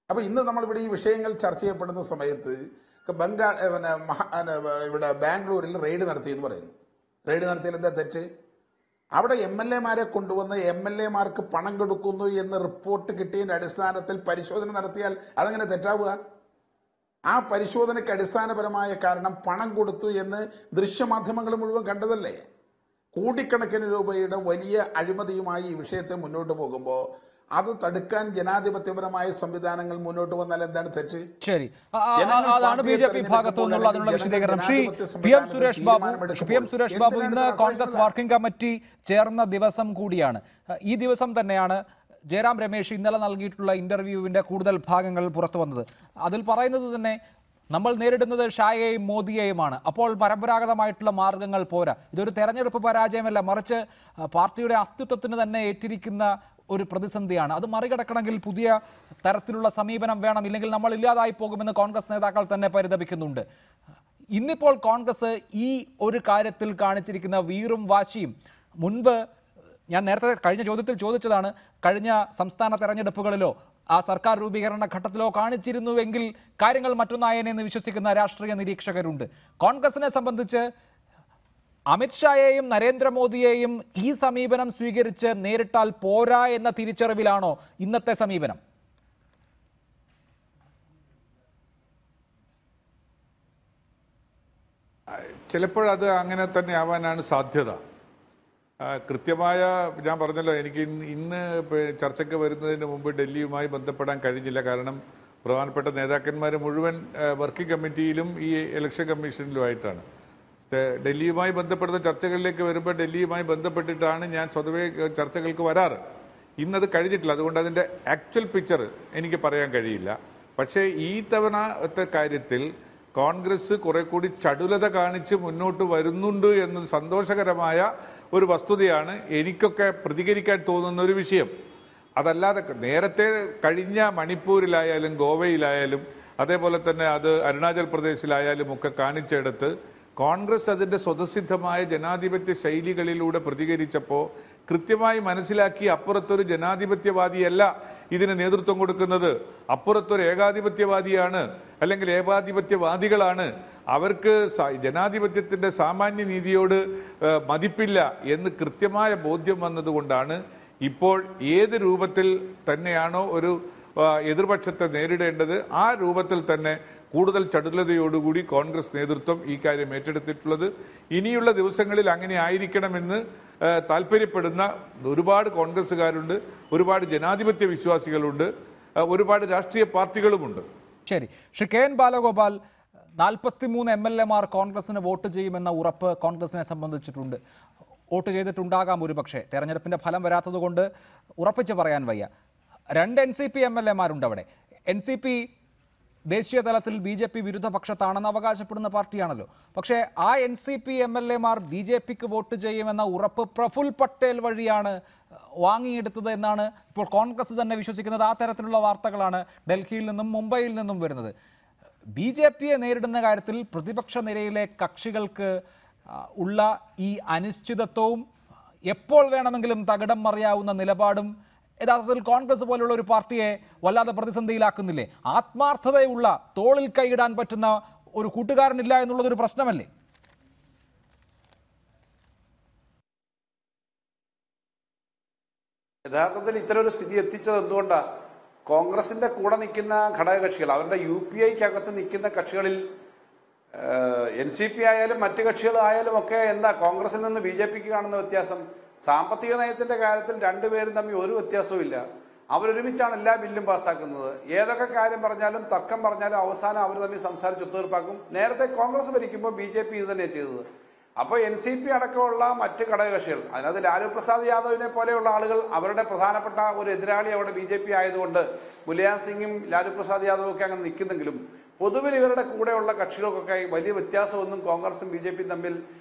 അപ്പൊ ഇന്ന് നമ്മളിവിടെ ഈ വിഷയങ്ങൾ ചർച്ച ചെയ്യപ്പെടുന്ന സമയത്ത് ഇവിടെ ബാംഗ്ലൂരിൽ റെയ്ഡ് നടത്തിയെന്ന് പറയുന്നു. റെയ്ഡ് നടത്തിയാൽ എന്താ തെറ്റ്? അവിടെ MLA-മാരെ കൊണ്ടുവന്ന് MLA-മാർക്ക് പണം കൊടുക്കുന്നു എന്ന് റിപ്പോർട്ട് കിട്ടിയതിന്റെ അടിസ്ഥാനത്തിൽ പരിശോധന നടത്തിയാൽ അതെങ്ങനെ തെറ്റാവുക? ആ പരിശോധനയ്ക്ക് അടിസ്ഥാനപരമായ കാരണം പണം കൊടുത്തു എന്ന് ദൃശ്യമാധ്യമങ്ങൾ മുഴുവൻ കണ്ടതല്ലേ? കോടിക്കണക്കിന് രൂപയുടെ വലിയ അഴിമതിയുമായി ഈ വിഷയത്തെ മുന്നോട്ട് പോകുമ്പോൾ അത് തടുക്കാൻ ജനാധിപത്യപരമായ സംവിധാനങ്ങൾ മുന്നോട്ട് വന്നാൽ എന്താണ് തെറ്റ്?
ശരി, അതാണ് BJP ഭാഗത്തു നിന്നുള്ള അതിനുള്ള വിശദീകരണം. ശ്രീ പി എം സുരേഷ് ബാബു, ഇന്ന് കോൺഗ്രസ് വർക്കിംഗ് കമ്മിറ്റി ചേർന്ന ദിവസം കൂടിയാണ്. ഈ ദിവസം തന്നെയാണ് ജയറാം രമേശ് ഇന്നലെ നൽകിയിട്ടുള്ള ഇന്റർവ്യൂവിന്റെ കൂടുതൽ ഭാഗങ്ങൾ പുറത്തു വന്നത്. അതിൽ പറയുന്നത് തന്നെ നമ്മൾ നേരിടുന്നത് ഷായെയും മോദിയെയുമാണ്. അപ്പോൾ പരമ്പരാഗതമായിട്ടുള്ള മാർഗങ്ങൾ പോരാ. ഇതൊരു തെരഞ്ഞെടുപ്പ് പരാജയമല്ല, മറിച്ച് പാർട്ടിയുടെ അസ്തിത്വത്തിന് തന്നെ ഏറ്റിരിക്കുന്ന ഒരു പ്രതിസന്ധിയാണ്. അത് മറികടക്കണമെങ്കിൽ പുതിയ തരത്തിലുള്ള സമീപനം വേണം, ഇല്ലെങ്കിൽ നമ്മൾ ഇല്ലാതായി പോകുമെന്ന് കോൺഗ്രസ് നേതാക്കൾ തന്നെ പരിതപിക്കുന്നുണ്ട്. ഇന്നിപ്പോൾ കോൺഗ്രസ് ഈ ഒരു കാര്യത്തിൽ കാണിച്ചിരിക്കുന്ന വീറും വാശിയും, മുൻപ് ഞാൻ നേരത്തെ കഴിഞ്ഞ ചോദ്യത്തിൽ ചോദിച്ചതാണ്, കഴിഞ്ഞ സംസ്ഥാന തെരഞ്ഞെടുപ്പുകളിലോ ആ സർക്കാർ രൂപീകരണ ഘട്ടത്തിലോ കാണിച്ചിരുന്നുവെങ്കിൽ കാര്യങ്ങൾ മറ്റൊന്നായെന്ന് വിശ്വസിക്കുന്ന രാഷ്ട്രീയ നിരീക്ഷകരുണ്ട്. കോൺഗ്രസിനെ സംബന്ധിച്ച് അമിത്ഷായെയും നരേന്ദ്രമോദിയെയും ഈ സമീപനം സ്വീകരിച്ച് നേരിട്ടാൽ പോരാ എന്ന തിരിച്ചറിവിലാണോ ഇന്നത്തെ സമീപനം?
ചിലപ്പോഴത് അങ്ങനെ തന്നെ ആവാനാണ് സാധ്യത. കൃത്യമായ, ഞാൻ പറഞ്ഞല്ലോ, എനിക്ക് ഇന്ന് ചർച്ചയ്ക്ക് വരുന്നതിന് മുമ്പ് ഡൽഹിയുമായി ബന്ധപ്പെടാൻ കഴിഞ്ഞില്ല. കാരണം പ്രധാനപ്പെട്ട നേതാക്കന്മാർ മുഴുവൻ വർക്കിംഗ് കമ്മിറ്റിയിലും ഈ ഇലക്ഷൻ കമ്മീഷനിലുമായിട്ടാണ്. ഡൽഹിയുമായി ബന്ധപ്പെടുന്ന ചർച്ചകളിലേക്ക് വരുമ്പോൾ ഡൽഹിയുമായി ബന്ധപ്പെട്ടിട്ടാണ് ഞാൻ സ്വതവേ ചർച്ചകൾക്ക് വരാറ്. ഇന്നത് കഴിഞ്ഞിട്ടില്ല, അതുകൊണ്ട് അതിൻ്റെ ആക്ച്വൽ പിക്ചർ എനിക്ക് പറയാൻ കഴിയില്ല. പക്ഷേ ഈ തവണത്തെ കാര്യത്തിൽ കോൺഗ്രസ് കുറെ കൂടി ചടുലത കാണിച്ച് മുന്നോട്ട് വരുന്നുണ്ട് എന്നത് സന്തോഷകരമായ ഒരു വസ്തുതയാണ്. എനിക്കൊക്കെ പ്രതികരിക്കാൻ തോന്നുന്ന ഒരു വിഷയം അതല്ലാതെ, നേരത്തെ കഴിഞ്ഞ മണിപ്പൂരിലായാലും ഗോവയിലായാലും അതേപോലെ തന്നെ അത് അരുണാചൽ പ്രദേശിലായാലും ഒക്കെ കാണിച്ചെടുത്ത് കോൺഗ്രസ് അതിൻ്റെ സ്വതസിദ്ധമായ ജനാധിപത്യ ശൈലികളിലൂടെ പ്രതികരിച്ചപ്പോൾ കൃത്യമായി മനസ്സിലാക്കി അപ്പുറത്തൊരു ജനാധിപത്യവാദിയല്ല ഇതിന് നേതൃത്വം കൊടുക്കുന്നത്, അപ്പുറത്തൊരു ഏകാധിപത്യവാദിയാണ് അല്ലെങ്കിൽ ഏകാധിപത്യവാദികളാണ്, അവർക്ക് ജനാധിപത്യത്തിൻ്റെ സാമാന്യ നീതിയോട് മതിപ്പില്ല എന്ന് കൃത്യമായ ബോധ്യം വന്നതുകൊണ്ടാണ് ഇപ്പോൾ ഏത് രൂപത്തിൽ തന്നെയാണോ ഒരു എതിർപക്ഷത്തെ നേരിടേണ്ടത് ആ രൂപത്തിൽ തന്നെ കൂടുതൽ ചടുലതയോടുകൂടി കോൺഗ്രസ് നേതൃത്വം ഈ കാര്യം ഏറ്റെടുത്തിട്ടുള്ളത്. ഇനിയുള്ള ദിവസങ്ങളിൽ അങ്ങനെ ആയിരിക്കണമെന്ന് താല്പര്യപ്പെടുന്ന ഒരുപാട് കോൺഗ്രസ്സുകാരുണ്ട്, ഒരുപാട് ജനാധിപത്യ വിശ്വാസികളുണ്ട്, ഒരുപാട് രാഷ്ട്രീയ പാർട്ടികളുമുണ്ട്.
ശരി, ശ്രീ KN ബാലഗോപാൽ, 43 MLA-മാർ കോൺഗ്രസിന് വോട്ട് ചെയ്യുമെന്ന ഉറപ്പ് കോൺഗ്രസിനെ സംബന്ധിച്ചിട്ടുണ്ട്. വോട്ട് ചെയ്തിട്ടുണ്ടാകാം ഒരുപക്ഷെ, തെരഞ്ഞെടുപ്പിന്റെ ഫലം വരാത്തതുകൊണ്ട് ഉറപ്പിച്ച് പറയാൻ വയ്യ. രണ്ട് NCP MLA-മാരുണ്ട് അവിടെ. NCP ദേശീയ തലത്തിൽ BJP വിരുദ്ധ പക്ഷത്താണെന്ന് അവകാശപ്പെടുന്ന പാർട്ടിയാണല്ലോ. പക്ഷേ ആ NCP MLA-മാർ BJPക്ക് വോട്ട് ചെയ്യുമെന്ന ഉറപ്പ് പ്രഫുൽ പട്ടേൽ വഴിയാണ് വാങ്ങിയെടുത്തത് എന്നാണ് ഇപ്പോൾ കോൺഗ്രസ് തന്നെ വിശ്വസിക്കുന്നത്. ആ തരത്തിലുള്ള വാർത്തകളാണ് ഡൽഹിയിൽ നിന്നും മുംബൈയിൽ നിന്നും വരുന്നത്. BJPയെ നേരിടുന്ന കാര്യത്തിൽ പ്രതിപക്ഷ നിരയിലെ കക്ഷികൾക്ക് ഉള്ള ഈ അനിശ്ചിതത്വവും എപ്പോൾ വേണമെങ്കിലും തകിടം മറിയാവുന്ന നിലപാടും യഥാർത്ഥത്തിൽ കോൺഗ്രസ് പോലുള്ള ഒരു പാർട്ടിയെ വല്ലാതെ പ്രതിസന്ധിയിലാക്കുന്നില്ലേ? ആത്മാർത്ഥതയുള്ള തോളിൽ കൈയിടാൻ പറ്റുന്ന ഒരു കൂട്ടുകാരനില്ല എന്നുള്ളതൊരു പ്രശ്നമല്ലേ?
യഥാർത്ഥത്തിൽ ഇത്തരം ഒരു സ്ഥിതി എത്തിച്ചത് എന്തുകൊണ്ടാണ്? കോൺഗ്രസിന്റെ കൂടെ നിൽക്കുന്ന ഘടകകക്ഷികൾ, അവരുടെ UPI-ക്കകത്ത് നിൽക്കുന്ന കക്ഷികളിൽ NCP ആയാലും മറ്റു കക്ഷികളായാലും ഒക്കെ എന്താ കോൺഗ്രസിൽ നിന്ന് BJPക്ക് കാണുന്ന വ്യത്യാസം? സാമ്പത്തിക നയത്തിന്റെ കാര്യത്തിൽ രണ്ടുപേരും തമ്മിൽ ഒരു വ്യത്യാസവും ഇല്ല. അവരൊരുമിച്ചാണ് എല്ലാ ബില്ലും പാസ്സാക്കുന്നത്. ഏതൊക്കെ കാര്യം പറഞ്ഞാലും തർക്കം പറഞ്ഞാലും അവസാനം അവർ തമ്മിൽ സംസാരിച്ച് ഒത്തുതീർപ്പാക്കും. നേരത്തെ കോൺഗ്രസ് ഭരിക്കുമ്പോൾ BJP ഇത് തന്നെയാണ് ചെയ്തത്. അപ്പോൾ NCP അടക്കമുള്ള മറ്റ് ഘടകകക്ഷികൾ, അതിനകത്ത് ലാലു പ്രസാദ് യാദവിനെ പോലെയുള്ള ആളുകൾ അവരുടെ പ്രധാനപ്പെട്ട ഒരു എതിരാളി അവിടെ BJP ആയതുകൊണ്ട് മുലായം സിംഗും ലാലു പ്രസാദ് യാദവും ഒക്കെ അങ്ങനെ നിൽക്കുന്നെങ്കിലും പൊതുവിൽ ഇവരുടെ കൂടെയുള്ള കക്ഷികൾക്കൊക്കെ വലിയ വ്യത്യാസമൊന്നും കോൺഗ്രസും BJPയും തമ്മിൽ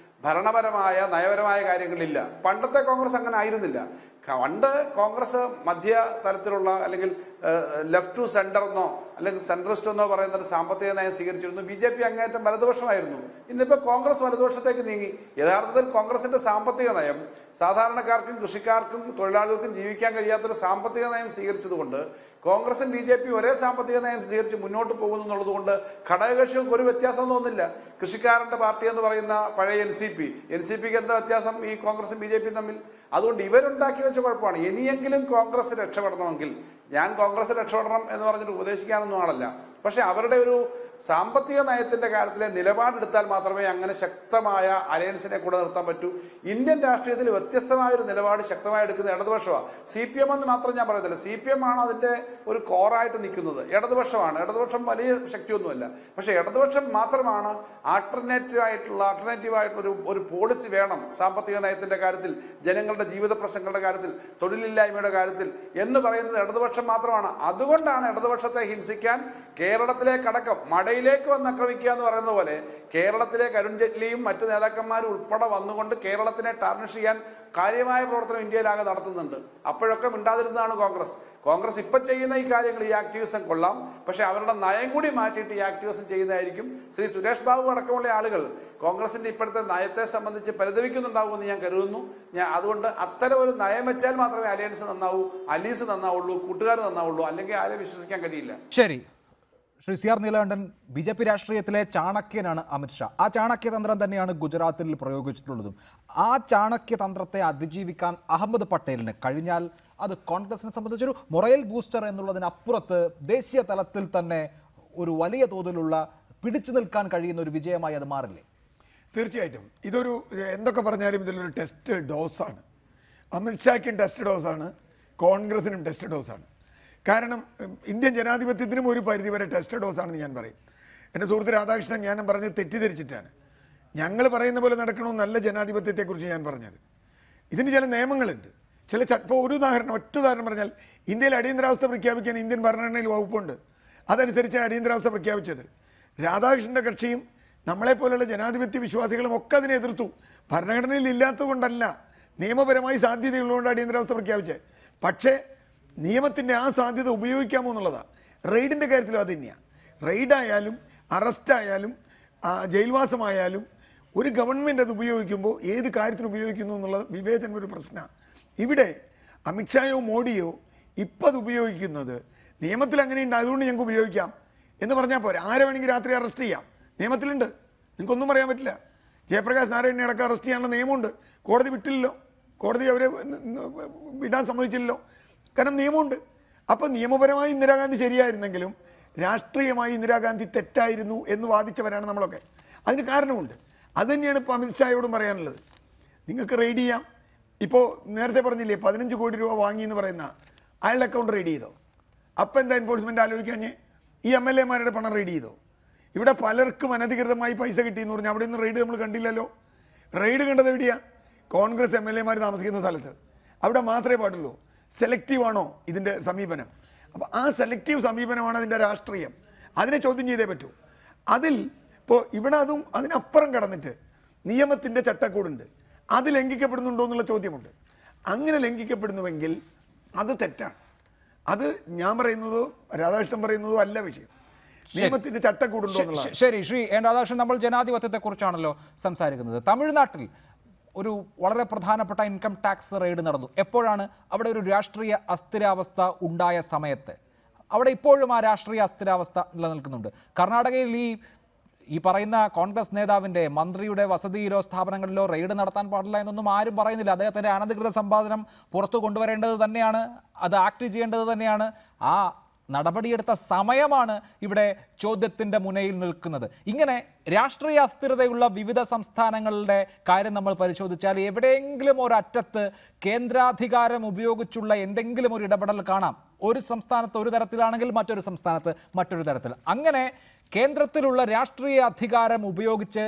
ഭരണപരമായ നയപരമായ കാര്യങ്ങളില്ല. പണ്ടത്തെ കോൺഗ്രസ് അങ്ങനെ ആയിരുന്നില്ല. പണ്ട് കോൺഗ്രസ് മധ്യ തലത്തിലുള്ള അല്ലെങ്കിൽ ലെഫ്റ്റ് ടു സെന്റർ എന്നോ അല്ലെങ്കിൽ സെൻട്രിസ്റ്റ് എന്നോ പറയുന്ന ഒരു സാമ്പത്തിക നയം സ്വീകരിച്ചിരുന്നു. BJP അങ്ങേറ്റം വലതുപക്ഷമായിരുന്നു. ഇന്നിപ്പോൾ കോൺഗ്രസ് വലതുപക്ഷത്തേക്ക് നീങ്ങി. യഥാർത്ഥത്തിൽ കോൺഗ്രസിന്റെ സാമ്പത്തിക നയം സാധാരണക്കാർക്കും കൃഷിക്കാർക്കും തൊഴിലാളികൾക്കും ജീവിക്കാൻ കഴിയാത്തൊരു സാമ്പത്തിക നയം സ്വീകരിച്ചതുകൊണ്ട് കോൺഗ്രസും BJPയും ഒരേ സാമ്പത്തിക നയം സ്വീകരിച്ച് മുന്നോട്ട് പോകുന്നു എന്നുള്ളത് കൊണ്ട് ഘടകകക്ഷികൾക്ക് ഒരു വ്യത്യാസമൊന്നും തോന്നുന്നില്ല. കൃഷിക്കാരന്റെ പാർട്ടി എന്ന് പറയുന്ന പഴയ NCPക്ക് എന്താ വ്യത്യാസം ഈ കോൺഗ്രസും BJPയും തമ്മിൽ? അതുകൊണ്ട് ഇവരുണ്ടാക്കി വെച്ച കുഴപ്പമാണ്. ഇനിയെങ്കിലും കോൺഗ്രസ് രക്ഷപ്പെടണമെങ്കിൽ, ഞാൻ കോൺഗ്രസ് രക്ഷപ്പെടണം എന്ന് പറഞ്ഞിട്ട് ഉപദേശിക്കാനൊന്നും ആളല്ല, പക്ഷെ അവരുടെ ഒരു സാമ്പത്തിക നയത്തിന്റെ കാര്യത്തിലെ നിലപാടെടുത്താൽ മാത്രമേ അങ്ങനെ ശക്തമായ അലയൻസിനെ കൂടെ നിർത്താൻ പറ്റൂ. ഇന്ത്യൻ രാഷ്ട്രീയത്തിൽ വ്യത്യസ്തമായ ഒരു നിലപാട് ശക്തമായി എടുക്കുന്ന ഇടതുപക്ഷമാണ്. CPM എന്ന് മാത്രം ഞാൻ പറയത്തില്ല, CPM ആണ് അതിന്റെ ഒരു കോറായിട്ട് നിൽക്കുന്നത്. ഇടതുപക്ഷമാണ്. ഇടതുപക്ഷം വലിയ ശക്തിയൊന്നുമല്ല, പക്ഷെ ഇടതുപക്ഷം മാത്രമാണ് ആൾട്ടർനേറ്റീവ് ആയിട്ടുള്ള ഒരു പോളിസി വേണം സാമ്പത്തിക നയത്തിന്റെ കാര്യത്തിൽ, ജനങ്ങളുടെ ജീവിത പ്രശ്നങ്ങളുടെ കാര്യത്തിൽ, തൊഴിലില്ലായ്മയുടെ കാര്യത്തിൽ എന്ന് പറയുന്നത് ഇടതുപക്ഷം മാത്രമാണ്. അതുകൊണ്ടാണ് ഇടതുപക്ഷത്തെ ഹിംസിക്കാൻ കേരളത്തിലേക്കടക്കം മടയിലേക്ക് വന്ന് ആക്രമിക്കുക എന്ന് പറയുന്ന പോലെ കേരളത്തിലേക്ക് അരുൺ ജെയ്റ്റ്ലിയും മറ്റു നേതാക്കന്മാരും ഉൾപ്പെടെ വന്നുകൊണ്ട് കേരളത്തിനെ ടാർണിഷ് ചെയ്യാൻ കാര്യമായ പ്രവർത്തനം ഇന്ത്യയിലാകെ നടത്തുന്നുണ്ട്. അപ്പോഴൊക്കെ മിണ്ടാതിരുന്നതാണ് കോൺഗ്രസ് ഇപ്പൊ ചെയ്യുന്ന ഈ കാര്യങ്ങൾ, ഈ ആക്ടിവിസം കൊള്ളാം, പക്ഷെ അവരുടെ നയം കൂടി മാറ്റിയിട്ട് ഈ ആക്ടിവിസം ചെയ്യുന്നതായിരിക്കും. ശ്രീ സുരേഷ് ബാബു അടക്കമുള്ള ആളുകൾ കോൺഗ്രസിന്റെ ഇപ്പോഴത്തെ നയത്തെ സംബന്ധിച്ച് പരിതപിക്കുന്നുണ്ടാവുമെന്ന് ഞാൻ കരുതുന്നു. അതുകൊണ്ട് അത്തരം ഒരു നയം വെച്ചാൽ മാത്രമേ അലയൻസ് നന്നാവൂ, അലീസ് നന്നാവുള്ളൂ, കൂട്ടുകാർ നന്നാവുള്ളൂ, അല്ലെങ്കിൽ ആരെയും വിശ്വസിക്കാൻ കഴിയില്ല.
ശരി, ശ്രീ CR നീലകണ്ഠൻ, BJP രാഷ്ട്രീയത്തിലെ ചാണക്യനാണ് അമിത്ഷാ. ആ ചാണക്യതന്ത്രം തന്നെയാണ് ഗുജറാത്തിൽ പ്രയോഗിച്ചിട്ടുള്ളതും. ആ ചാണക്യതന്ത്രത്തെ അതിജീവിക്കാൻ അഹമ്മദ് പട്ടേലിന് കഴിഞ്ഞാൽ അത് കോൺഗ്രസിനെ സംബന്ധിച്ചൊരു മൊറൽ ബൂസ്റ്റർ എന്നുള്ളതിനപ്പുറത്ത് ദേശീയ തലത്തിൽ തന്നെ ഒരു വലിയ തോതിലുള്ള പിടിച്ചു നിൽക്കാൻ കഴിയുന്ന ഒരു വിജയമായി അത് മാറില്ലേ?
തീർച്ചയായിട്ടും ഇതൊരു, എന്തൊക്കെ പറഞ്ഞാലും ഇതിലൊരു ടെസ്റ്റ് ഡോസാണ്. അമിത്ഷായ്ക്കും ടെസ്റ്റ് ഡോസാണ്, കോൺഗ്രസിനും ടെസ്റ്റ് ഡോസാണ്. കാരണം ഇന്ത്യൻ ജനാധിപത്യത്തിനും ഒരു പരിധിവരെ ടെസ്റ്റ് ഡോസാണെന്ന് ഞാൻ പറയും. എൻ്റെ സുഹൃത്ത് രാധാകൃഷ്ണൻ ഞാൻ പറഞ്ഞത് തെറ്റിദ്ധരിച്ചിട്ടാണ്. ഞങ്ങൾ പറയുന്ന പോലെ നടക്കണമെന്നല്ല ജനാധിപത്യത്തെക്കുറിച്ച് ഞാൻ പറഞ്ഞത്. ഇതിന് ചില നിയമങ്ങളുണ്ട്, ഇപ്പോൾ ഒറ്റ ഉദാഹരണം പറഞ്ഞാൽ ഇന്ത്യയിൽ അടിയന്തരാവസ്ഥ പ്രഖ്യാപിക്കാൻ ഇന്ത്യൻ ഭരണഘടനയിൽ വകുപ്പുണ്ട്. അതനുസരിച്ച് അടിയന്തരാവസ്ഥ പ്രഖ്യാപിച്ചത്. രാധാകൃഷ്ണൻ്റെ കക്ഷിയും നമ്മളെപ്പോലുള്ള ജനാധിപത്യ വിശ്വാസികളും ഒക്കെ അതിനെ എതിർത്തു. ഭരണഘടനയിൽ ഇല്ലാത്തത് കൊണ്ടല്ല, നിയമപരമായി സാധ്യതയുള്ളതുകൊണ്ട് അടിയന്തരാവസ്ഥ പ്രഖ്യാപിച്ചത്. പക്ഷേ നിയമത്തിൻ്റെ ആ സാധ്യത ഉപയോഗിക്കാമോ എന്നുള്ളതാണ്. റെയ്ഡിൻ്റെ കാര്യത്തിലും അത് തന്നെയാണ്. റെയ്ഡായാലും അറസ്റ്റായാലും ജയിൽവാസമായാലും ഒരു ഗവൺമെൻറ് അത് ഉപയോഗിക്കുമ്പോൾ ഏത് കാര്യത്തിന് ഉപയോഗിക്കുന്നു എന്നുള്ളത് വിവേചനം ഒരു പ്രശ്നമാണ്. ഇവിടെ അമിത്ഷായോ മോഡിയോ ഇപ്പം അത് ഉപയോഗിക്കുന്നത് നിയമത്തിൽ അങ്ങനെയുണ്ട്, അതുകൊണ്ട് ഞങ്ങൾക്ക് ഉപയോഗിക്കാം എന്ന് പറഞ്ഞാൽ പോരെ. ആരെ വേണമെങ്കിൽ രാത്രി അറസ്റ്റ് ചെയ്യാം, നിയമത്തിലുണ്ട്, നിങ്ങൾക്കൊന്നും പറയാൻ പറ്റില്ല. ജയപ്രകാശ് നാരായണനെ അടക്കം അറസ്റ്റ് ചെയ്യാനുള്ള നിയമമുണ്ട്. കോടതി വിട്ടില്ലല്ലോ, കോടതി അവരെ വിടാൻ സമ്മതിച്ചില്ലല്ലോ, കാരണം നിയമമുണ്ട്. അപ്പോൾ നിയമപരമായി ഇന്ദിരാഗാന്ധി ശരിയായിരുന്നെങ്കിലും രാഷ്ട്രീയമായി ഇന്ദിരാഗാന്ധി തെറ്റായിരുന്നു എന്ന് വാദിച്ചവരാണ് നമ്മളൊക്കെ. അതിന് കാരണമുണ്ട്. അതുതന്നെയാണ് ഇപ്പോൾ അമിത്ഷായോടും പറയാനുള്ളത്. നിങ്ങൾക്ക് റെയ്ഡ് ചെയ്യാം. ഇപ്പോൾ നേരത്തെ പറഞ്ഞില്ലേ 15 കോടി രൂപ വാങ്ങി എന്ന് പറയുന്ന അയാളുടെ അക്കൗണ്ട് റെയ്ഡ് ചെയ്തോ? അപ്പം എന്താ എൻഫോഴ്സ്മെൻറ്റ് ആലോചിക്കാഞ്ഞേ? ഈ MLA-മാരുടെ പണം റെയ്ഡ് ചെയ്തോ? ഇവിടെ പലർക്കും അനധികൃതമായി പൈസ കിട്ടിയെന്ന് പറഞ്ഞാൽ അവിടെ ഒന്നും റെയ്ഡ് നമ്മൾ കണ്ടില്ലല്ലോ. റെയ്ഡ് കണ്ടത് എവിടെയാണ്? കോൺഗ്രസ് MLA-മാർ താമസിക്കുന്ന സ്ഥലത്ത്. അവിടെ മാത്രമേ പാടുള്ളൂ. സെലക്റ്റീവ് ആണോ ഇതിൻ്റെ സമീപനം? അപ്പോൾ ആ സെലക്റ്റീവ് സമീപനമാണ് അതിൻ്റെ രാഷ്ട്രീയം. അതിനെ ചോദ്യം ചെയ്തേ പറ്റൂ. അതിൽ ഇപ്പോൾ ഇവിടെ അതും അതിനപ്പുറം കടന്നിട്ട് നിയമത്തിൻ്റെ ചട്ടക്കൂടുണ്ട്, അത് ലംഘിക്കപ്പെടുന്നുണ്ടോ എന്നുള്ള ചോദ്യമുണ്ട്. അങ്ങനെ ലംഘിക്കപ്പെടുന്നുവെങ്കിൽ അത് തെറ്റാണ്. അത് ഞാൻ പറയുന്നതോ രാധാകൃഷ്ണൻ പറയുന്നതോ അല്ല വിഷയം. നിയമത്തിന്റെ ചട്ടക്കൂടുണ്ടോ എന്നുള്ളത്.
ശരി, ശ്രീ എൻ രാധാകൃഷ്ണൻ, നമ്മൾ ജനാധിപത്യത്തെക്കുറിച്ചാണല്ലോ സംസാരിക്കുന്നത്. തമിഴ്നാട്ടിൽ ഒരു വളരെ പ്രധാനപ്പെട്ട ഇൻകം ടാക്സ് റെയ്ഡ് നടന്നു. എപ്പോഴാണ്? അവിടെ ഒരു രാഷ്ട്രീയ അസ്ഥിരാവസ്ഥ ഉണ്ടായ സമയത്ത്. അവിടെ ഇപ്പോഴും ആ രാഷ്ട്രീയ അസ്ഥിരാവസ്ഥ നിലനിൽക്കുന്നുണ്ട്. കർണാടകയിൽ ഈ പറയുന്ന കോൺഗ്രസ് നേതാവിൻ്റെ മന്ത്രിയുടെ വസതിയിലോ സ്ഥാപനങ്ങളിലോ റെയ്ഡ് നടത്താൻ പാടില്ല എന്നൊന്നും ആരും പറയുന്നില്ല. അദ്ദേഹത്തിൻ്റെ അനധികൃത സമ്പാദനം പുറത്തു കൊണ്ടുവരേണ്ടത് തന്നെയാണ്, അത് ആക്ട് ചെയ്യേണ്ടത് തന്നെയാണ്. ആ നടപടിയെടുത്ത സമയമാണ് ഇവിടെ ചോദ്യത്തിൻ്റെ മുനയിൽ നിൽക്കുന്നത്. ഇങ്ങനെ രാഷ്ട്രീയ അസ്ഥിരതയുള്ള വിവിധ സംസ്ഥാനങ്ങളുടെ കാര്യം നമ്മൾ പരിശോധിച്ചാൽ എവിടെയെങ്കിലും ഒരറ്റത്ത് കേന്ദ്രാധികാരം ഉപയോഗിച്ചുള്ള എന്തെങ്കിലും ഒരു ഇടപെടൽ കാണാം. ഒരു സംസ്ഥാനത്ത് ഒരു തരത്തിലാണെങ്കിൽ മറ്റൊരു സംസ്ഥാനത്ത് മറ്റൊരു തരത്തിൽ. അങ്ങനെ കേന്ദ്രത്തിലുള്ള രാഷ്ട്രീയ അധികാരം ഉപയോഗിച്ച്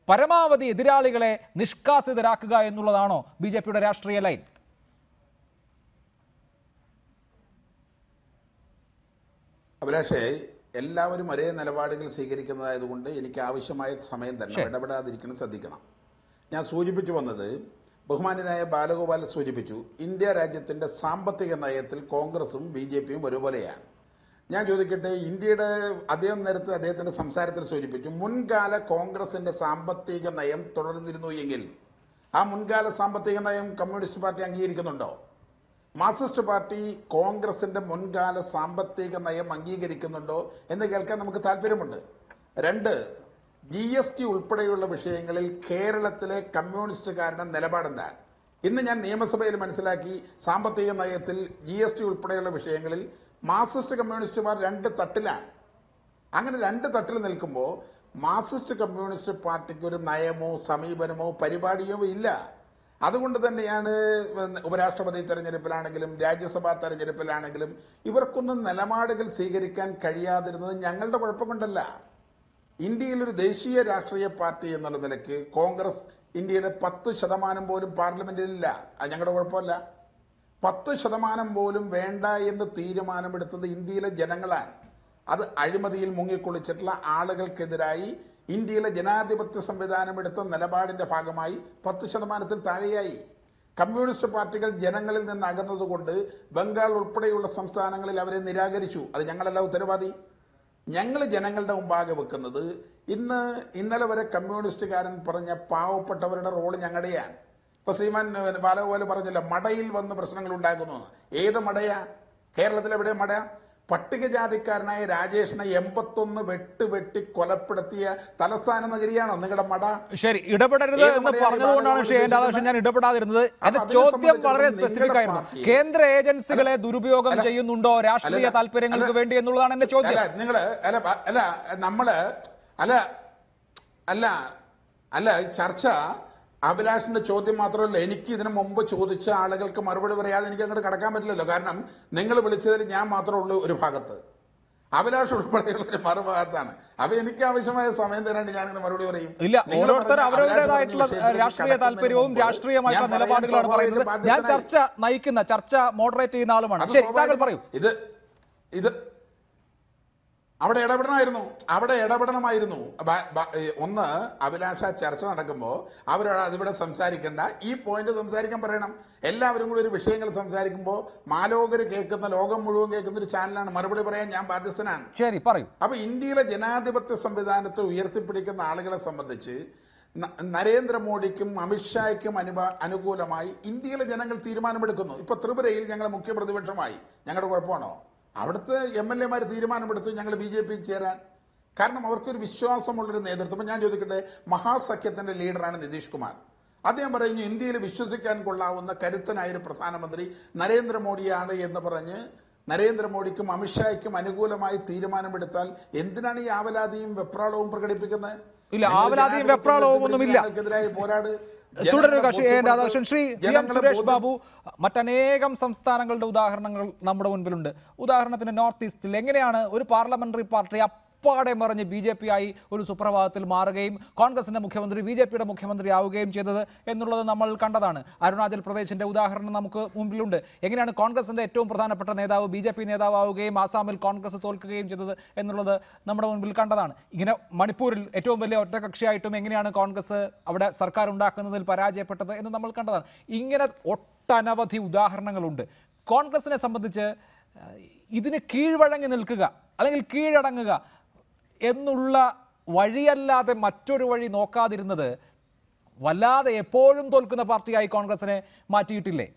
പരമാവധി എതിരാളികളെ നിഷ്കാസിതരാക്കുക എന്നുള്ളതാണോ ബി.ജെ.പിയുടെ രാഷ്ട്രീയ ലൈൻ?
അഭിലാഷേ, എല്ലാവരും ഒരേ നിലപാടുകൾ സ്വീകരിക്കുന്നതായതുകൊണ്ട് എനിക്ക് ആവശ്യമായ സമയം തന്നെ ഇടപെടാതിരിക്കണം, ശ്രദ്ധിക്കണം. ഞാൻ സൂചിപ്പിച്ചു വന്നത്, ബഹുമാന്യനായ ബാലഗോപാൽ സൂചിപ്പിച്ചു, ഇന്ത്യ രാജ്യത്തിൻ്റെ സാമ്പത്തിക നയത്തിൽ കോൺഗ്രസും ബി.ജെ.പിയും ഒരുപോലെയാണ്. ഞാൻ ചോദിക്കട്ടെ, ഇന്ത്യയുടെ അദ്ദേഹം നേരത്തെ അദ്ദേഹത്തിൻ്റെ സംസാരത്തിൽ സൂചിപ്പിച്ചു, മുൻകാല കോൺഗ്രസിൻ്റെ സാമ്പത്തിക നയം തുടർന്നിരുന്നു എങ്കിൽ ആ മുൻകാല സാമ്പത്തിക നയം കമ്മ്യൂണിസ്റ്റ് പാർട്ടി അംഗീകരിക്കുന്നുണ്ടോ? മാർക്സിസ്റ്റ് പാർട്ടി കോൺഗ്രസിന്റെ മുൻകാല സാമ്പത്തിക നയം അംഗീകരിക്കുന്നുണ്ടോ എന്ന് കേൾക്കാൻ നമുക്ക് താല്പര്യമുണ്ട്. 2, GST ഉൾപ്പെടെയുള്ള വിഷയങ്ങളിൽ കേരളത്തിലെ കമ്മ്യൂണിസ്റ്റുകാരുടെ നിലപാടെന്താണ്? ഇന്ന് ഞാൻ നിയമസഭയിൽ മനസ്സിലാക്കി, സാമ്പത്തിക നയത്തിൽ GST ഉൾപ്പെടെയുള്ള വിഷയങ്ങളിൽ മാർക്സിസ്റ്റ് കമ്മ്യൂണിസ്റ്റുമാർ 2 തട്ടിലാണ്. അങ്ങനെ 2 തട്ടിൽ നിൽക്കുമ്പോൾ മാർക്സിസ്റ്റ് കമ്മ്യൂണിസ്റ്റ് പാർട്ടിക്ക് ഒരു നയമോ സമീപനമോ പരിപാടിയോ ഇല്ല. അതുകൊണ്ട് തന്നെയാണ് ഉപരാഷ്ട്രപതി തെരഞ്ഞെടുപ്പിലാണെങ്കിലും രാജ്യസഭാ തെരഞ്ഞെടുപ്പിലാണെങ്കിലും ഇവർക്കൊന്നും നിലപാടുകൾ സ്വീകരിക്കാൻ കഴിയാതിരുന്നത് ഞങ്ങളുടെ കുഴപ്പം കൊണ്ടല്ല. ഇന്ത്യയിൽ ഒരു ദേശീയ രാഷ്ട്രീയ പാർട്ടി എന്നുള്ള നിലയ്ക്ക് കോൺഗ്രസ് ഇന്ത്യയുടെ 10% പോലും പാർലമെന്റിലില്ല. അത് ഞങ്ങളുടെ കുഴപ്പമല്ല. 10% പോലും വേണ്ട എന്ന് തീരുമാനമെടുത്തത് ഇന്ത്യയിലെ ജനങ്ങളാണ്. അത് അഴിമതിയിൽ മുങ്ങിക്കുളിച്ചിട്ടുള്ള ആളുകൾക്കെതിരായി ഇന്ത്യയിലെ ജനാധിപത്യ സംവിധാനം എടുത്ത നിലപാടിന്റെ ഭാഗമായി 10%-ത്തിൽ താഴെയായി. കമ്മ്യൂണിസ്റ്റ് പാർട്ടികൾ ജനങ്ങളിൽ നിന്ന് അകന്നതുകൊണ്ട് ബംഗാൾ ഉൾപ്പെടെയുള്ള സംസ്ഥാനങ്ങളിൽ അവരെ നിരാകരിച്ചു. അത് ഞങ്ങളല്ല ഉത്തരവാദി. ഞങ്ങൾ ജനങ്ങളുടെ മുമ്പാകെ വെക്കുന്നത്, ഇന്നലെ വരെ കമ്മ്യൂണിസ്റ്റുകാരൻ പറഞ്ഞ പാവപ്പെട്ടവരുടെ റോള് ഞങ്ങളുടെയാണ്. ഇപ്പൊ ശ്രീമാൻ ബാലഗോപാൽ പറഞ്ഞില്ല, മടയിൽ വന്ന് പ്രശ്നങ്ങൾ ഉണ്ടാക്കുന്നു. ഏത് മടയാ? കേരളത്തിൽ എവിടെ മട? പട്ടികജാതിക്കാരനായ രാജേഷിനെ 81 വെട്ടി കൊലപ്പെടുത്തിയ തലസ്ഥാന നഗരിയാണോ നിങ്ങളുടെ മട?
ശരി, ഇടപെടരുത് എന്ന് പറഞ്ഞതുകൊണ്ടാണ് ശ്രീ രാധാകൃഷ്ണൻ ഞാൻ ഇടപെടാതിരുന്നത്. എന്റെ ചോദ്യം വളരെ സ്പെസിഫിക് ആയിരുന്നു. കേന്ദ്ര ഏജൻസികളെ ദുരുപയോഗം ചെയ്യുന്നുണ്ടോ രാഷ്ട്രീയ താല്പര്യങ്ങൾക്ക് വേണ്ടി എന്നുള്ളതാണ് എന്റെ ചോദ്യം.
നിങ്ങള് ചർച്ച അഭിലാഷിന്റെ ചോദ്യം മാത്രമല്ല, എനിക്ക് ഇതിനു മുമ്പ് ചോദിച്ച ആളുകൾക്ക് മറുപടി പറയാതെ എനിക്ക് അങ്ങോട്ട് കടക്കാൻ പറ്റില്ലല്ലോ. കാരണം നിങ്ങൾ വിളിച്ചതിൽ ഞാൻ മാത്രമേ ഉള്ളൂ ഒരു ഭാഗത്ത്, അഭിലാഷ് ഉൾപ്പെടെയുള്ള ഒരു മറുഭാഗത്താണ്. അപ്പൊ എനിക്ക് ആവശ്യമായ സമയം തരാണ്ട് ഞാനിങ്ങനെ മറുപടി പറയും.
ഇല്ല, ഓരോരുത്തർ അവരുടേതായിട്ടുള്ള രാഷ്ട്രീയ താല്പര്യവും രാഷ്ട്രീയമായിട്ടുള്ള നിലപാടുകളാണ് പറയുന്നത്. ഞാൻ ചർച്ച നയിക്കുന്ന, ചർച്ച മോഡറേറ്റ് ചെയ്യുന്ന ആളുമാണ്. ശരി, താങ്കൾ പറയൂ.
ഇത് അവിടെ ഇടപെടണമായിരുന്നു. ഒന്ന്, അഭിലാഷ ചർച്ച നടക്കുമ്പോൾ അവരോട് അതിവിടെ സംസാരിക്കേണ്ട, ഈ പോയിന്റ് സംസാരിക്കാൻ പറയണം. എല്ലാവരും കൂടി ഒരു വിഷയങ്ങൾ സംസാരിക്കുമ്പോൾ മാലോകര് കേൾക്കുന്ന, ലോകം മുഴുവൻ കേൾക്കുന്ന ഒരു ചാനലാണ്. മറുപടി പറയാൻ ഞാൻ ബാധ്യസ്ഥനാണ്.
ശരി, പറയൂ.
അപ്പൊ ഇന്ത്യയിലെ ജനാധിപത്യ സംവിധാനത്തെ ഉയർത്തിപ്പിടിക്കുന്ന ആളുകളെ സംബന്ധിച്ച് നരേന്ദ്രമോദിക്കും അമിത്ഷായ്ക്കും അനുകൂലമായി ഇന്ത്യയിലെ ജനങ്ങൾ തീരുമാനമെടുക്കുന്നു. ഇപ്പൊ ത്രിപുരയിൽ ഞങ്ങൾ മുഖ്യ പ്രതിപക്ഷമായി. ഞങ്ങളുടെ കുഴപ്പമാണോ? അവിടുത്തെ MLA-മാർ തീരുമാനമെടുത്തു ഞങ്ങൾ BJP ചേരാൻ. കാരണം അവർക്കൊരു വിശ്വാസമുള്ളൊരു നേതൃത്വം. ഞാൻ ചോദിക്കട്ടെ, മഹാസഖ്യത്തിന്റെ ലീഡറാണ് നിതീഷ് കുമാർ. അദ്ദേഹം പറയുന്നു ഇന്ത്യയിൽ വിശ്വസിക്കാൻ കൊള്ളാവുന്ന കരുത്തനായൊരു പ്രധാനമന്ത്രി നരേന്ദ്രമോദിയാണ് എന്ന് പറഞ്ഞ് നരേന്ദ്രമോദിക്കും അമിത്ഷായ്ക്കും അനുകൂലമായി തീരുമാനമെടുത്താൽ എന്തിനാണ് ഈ ആവലാതിയും വെപ്രാളവും പ്രകടിപ്പിക്കുന്നത്?
ഇല്ല, ആവലാതിയും വെപ്രാളവും ഒന്നുമില്ല.
പോരാട്.
തുടരുക രാധാകൃഷ്ണൻ. ശ്രീ സുരേഷ് ബാബു, മറ്റനേകം സംസ്ഥാനങ്ങളുടെ ഉദാഹരണങ്ങൾ നമ്മുടെ മുൻപിലുണ്ട്. ഉദാഹരണത്തിന് നോർത്ത് ഈസ്റ്റിൽ എങ്ങനെയാണ് ഒരു പാർലമെന്ററി പാർട്ടി അപ്പാടെ മറിഞ്ഞ് BJP ആയി ഒരു സുപ്രഭാതത്തിൽ മാറുകയും കോൺഗ്രസിന്റെ മുഖ്യമന്ത്രി BJPയുടെ മുഖ്യമന്ത്രി ആവുകയും ചെയ്തത് എന്നുള്ളത് നമ്മൾ കണ്ടതാണ്. അരുണാചൽ പ്രദേശിന്റെ ഉദാഹരണം നമുക്ക് മുമ്പിലുണ്ട്. എങ്ങനെയാണ് കോൺഗ്രസിന്റെ ഏറ്റവും പ്രധാനപ്പെട്ട നേതാവ് BJP നേതാവാവുകയും ആസാമിൽ കോൺഗ്രസ് തോൽക്കുകയും ചെയ്തത് എന്നുള്ളത് നമ്മുടെ മുൻപിൽ കണ്ടതാണ്. ഇങ്ങനെ മണിപ്പൂരിൽ ഏറ്റവും വലിയ ഒറ്റകക്ഷിയായിട്ടും എങ്ങനെയാണ് കോൺഗ്രസ് അവിടെ സർക്കാർ ഉണ്ടാക്കുന്നതിൽ പരാജയപ്പെട്ടത് എന്ന് നമ്മൾ കണ്ടതാണ്. ഇങ്ങനെ ഒട്ടനവധി ഉദാഹരണങ്ങളുണ്ട്. കോൺഗ്രസിനെ സംബന്ധിച്ച് ഇതിന് കീഴ്വഴങ്ങി നിൽക്കുക അല്ലെങ്കിൽ കീഴടങ്ങുക എന്നുള്ള വഴിയല്ലാതെ മറ്റൊരു വഴി നോക്കാതിരുന്നത് വല്ലാതെ എപ്പോഴും തോൽക്കുന്ന പാർട്ടിയായി കോൺഗ്രസിനെ മാറ്റിയിട്ടില്ലേ?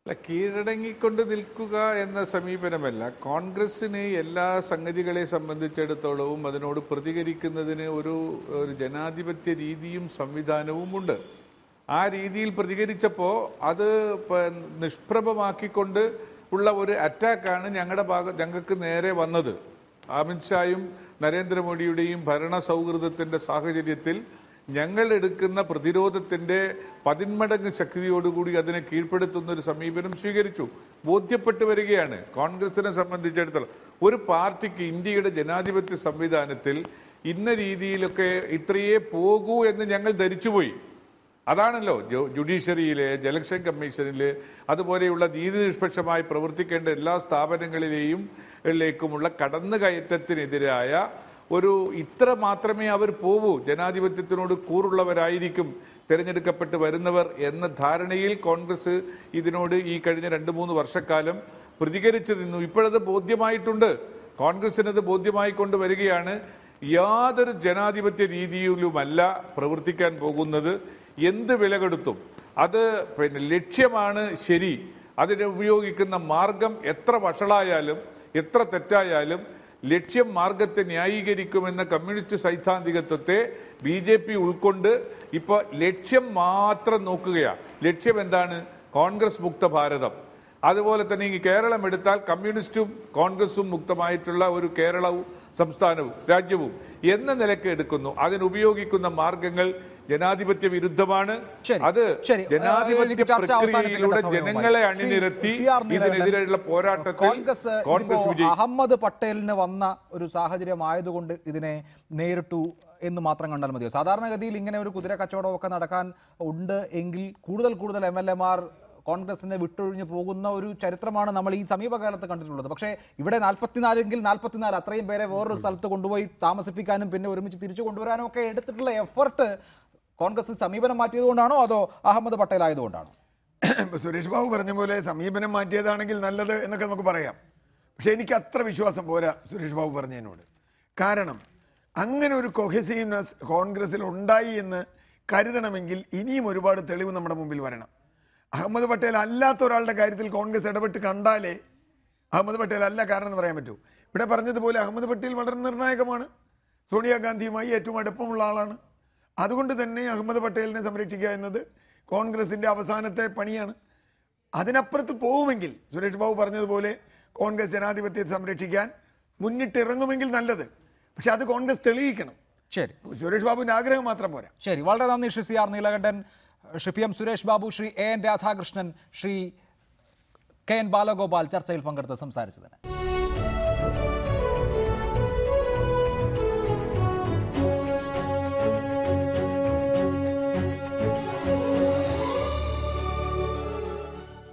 അല്ല, കീഴടങ്ങിക്കൊണ്ട് നിൽക്കുക എന്ന സമീപനമല്ല. കോൺഗ്രസ്സിന് എല്ലാ സംഗതികളെ സംബന്ധിച്ചിടത്തോളവും അതിനോട് പ്രതികരിക്കുന്നതിന് ഒരു ജനാധിപത്യ രീതിയും സംവിധാനവുമുണ്ട്. ആ രീതിയിൽ പ്രതികരിച്ചപ്പോൾ അത് നിഷ്പ്രഭമാക്കിക്കൊണ്ട് ഉള്ള ഒരു അറ്റാക്കാണ് ഞങ്ങൾക്ക് നേരെ വന്നത്. അമിത്ഷായും നരേന്ദ്രമോദിയുടെയും ഭരണ സൗഹൃദത്തിൻ്റെ സാഹചര്യത്തിൽ ഞങ്ങൾ എടുക്കുന്ന പ്രതിരോധത്തിൻ്റെ 10 മടങ്ങ് ശക്തിയോടുകൂടി അതിനെ കീഴ്പ്പെടുത്തുന്ന ഒരു സമീപനം സ്വീകരിച്ചു. ബോധ്യപ്പെട്ടു വരികയാണ് കോൺഗ്രസിനെ സംബന്ധിച്ചിടത്തോളം ഒരു പാർട്ടിക്ക് ഇന്ത്യയുടെ ജനാധിപത്യ സംവിധാനത്തിൽ ഇന്ന രീതിയിലൊക്കെ ഇത്രയേ പോകൂ എന്ന് ഞങ്ങൾ ധരിച്ചുപോയി. അതാണല്ലോ ജുഡീഷ്യറിയിലെ, ഇലക്ഷൻ കമ്മീഷനിൽ, അതുപോലെയുള്ള നീതി നിഷ്പക്ഷമായി പ്രവർത്തിക്കേണ്ട എല്ലാ സ്ഥാപനങ്ങളിലേക്കുമുള്ള കടന്നുകയറ്റത്തിനെതിരായ ഒരു ഇത്ര മാത്രമേ അവർ പോവൂ, ജനാധിപത്യത്തിനോട് കൂറുള്ളവരായിരിക്കും തിരഞ്ഞെടുക്കപ്പെട്ട് വരുന്നവർ എന്ന ധാരണയിൽ കോൺഗ്രസ് ഇതിനോട് ഈ കഴിഞ്ഞ 2-3 വർഷക്കാലം പ്രതികരിച്ചു നിന്നു. ഇപ്പോഴത് ബോധ്യമായിട്ടുണ്ട്, കോൺഗ്രസിനത് ബോധ്യമായിക്കൊണ്ട് വരികയാണ്. യാതൊരു ജനാധിപത്യ രീതിയിലുമല്ല പ്രവർത്തിക്കാൻ പോകുന്നത്. എന്ത് വില കൊടുത്തും അത് ലക്ഷ്യമാണ് ശരി. അതിനെ ഉപയോഗിക്കുന്ന മാർഗം എത്ര വഷളായാലും എത്ര തെറ്റായാലും ലക്ഷ്യം മാർഗത്തെ ന്യായീകരിക്കുമെന്ന കമ്മ്യൂണിസ്റ്റ് സൈദ്ധാന്തികത്വത്തെ BJP ഉൾക്കൊണ്ട് ഇപ്പോൾ ലക്ഷ്യം മാത്രം നോക്കുകയാണ്. ലക്ഷ്യം എന്താണ്? കോൺഗ്രസ് മുക്ത ഭാരതം. അതുപോലെ തന്നെ ഈ കേരളം എടുത്താൽ കമ്മ്യൂണിസ്റ്റും കോൺഗ്രസും മുക്തമായിട്ടുള്ള ഒരു കേരളവും സംസ്ഥാനവും രാജ്യവും എന്ന നിലയ്ക്ക് എടുക്കുന്നു. അതിനുപയോഗിക്കുന്ന മാർഗങ്ങൾ ജനാധിപത്യ വിരുദ്ധമാണ്. അത് ജനാധിപത്യ പ്രക്രിയയിലൂടെ ജനങ്ങളെ അണിനിരത്തി ഇതിനെതിരെയുള്ള പോരാട്ടത്തിൽ കോൺഗ്രസ് വിജയിക്കും.
അഹമ്മദ് പട്ടേലിന് വന്ന ഒരു സാഹചര്യം ആയതുകൊണ്ട് ഇതിനെ നേരിട്ടു എന്ന് മാത്രം കണ്ടാൽ മതിയോ? സാധാരണഗതിയിൽ ഇങ്ങനെ ഒരു കുതിര കച്ചവടമൊക്കെ നടക്കാൻ ഉണ്ട് എങ്കിൽ കൂടുതൽ MLA-മാർ കോൺഗ്രസിനെ വിട്ടൊഴിഞ്ഞു പോകുന്ന ഒരു ചരിത്രമാണ് നമ്മൾ ഈ സമീപകാലത്ത് കണ്ടിട്ടുള്ളത്. പക്ഷേ ഇവിടെ 44 അത്രയും പേരെ വേറൊരു സ്ഥലത്ത് കൊണ്ടുപോയി താമസിപ്പിക്കാനും പിന്നെ ഒരുമിച്ച് തിരിച്ചു കൊണ്ടുവരാനും ഒക്കെ എടുത്തിട്ടുള്ള എഫർട്ട് കോൺഗ്രസ് സമീപനം മാറ്റിയതുകൊണ്ടാണോ അതോ അഹമ്മദ് പട്ടേൽ ആയതുകൊണ്ടാണോ?
സുരേഷ് ബാബു പറഞ്ഞ പോലെ സമീപനം മാറ്റിയതാണെങ്കിൽ നല്ലത് എന്നൊക്കെ നമുക്ക് പറയാം. പക്ഷേ എനിക്ക് അത്ര വിശ്വാസം പോരാ സുരേഷ് ബാബു പറഞ്ഞതിനോട്. കാരണം അങ്ങനെ ഒരു കൊഹസീവ്നെസ് കോൺഗ്രസിൽ ഉണ്ടായി എന്ന് കരുതണമെങ്കിൽ ഇനിയും ഒരുപാട് തെളിവ് നമ്മുടെ മുമ്പിൽ വരണം. അഹമ്മദ് പട്ടേൽ അല്ലാത്ത ഒരാളുടെ കാര്യത്തിൽ കോൺഗ്രസ് ഇടപെട്ട് കണ്ടാലേ അഹമ്മദ് പട്ടേൽ അല്ല കാരണം എന്ന് പറയാൻ പറ്റൂ. ഇവിടെ പറഞ്ഞതുപോലെ അഹമ്മദ് പട്ടേൽ വളരെ നിർണായകമാണ്. സോണിയാഗാന്ധിയുമായി ഏറ്റവും അടുപ്പമുള്ള ആളാണ്. അതുകൊണ്ട് തന്നെ അഹമ്മദ് പട്ടേലിനെ സംരക്ഷിക്കുക എന്നത് കോൺഗ്രസിൻ്റെ അവസാനത്തെ പണിയാണ്. അതിനപ്പുറത്ത് പോകുമെങ്കിൽ സുരേഷ് ബാബു പറഞ്ഞതുപോലെ കോൺഗ്രസ് ജനാധിപത്യത്തെ സംരക്ഷിക്കാൻ മുന്നിട്ടിറങ്ങുമെങ്കിൽ നല്ലത്. പക്ഷെ അത് കോൺഗ്രസ് തെളിയിക്കണം.
ശരി,
സുരേഷ് ബാബുവിൻ്റെ ആഗ്രഹം മാത്രം പോരാ.
ശരി, വളരെ നന്ദി Shri CR Neelakantan, Shri PM Suresh Babu, Shri AN Radhakrishnan, Shri KN Balagopal ചർച്ചയിൽ പങ്കെടുത്ത് സംസാരിച്ചതിന്.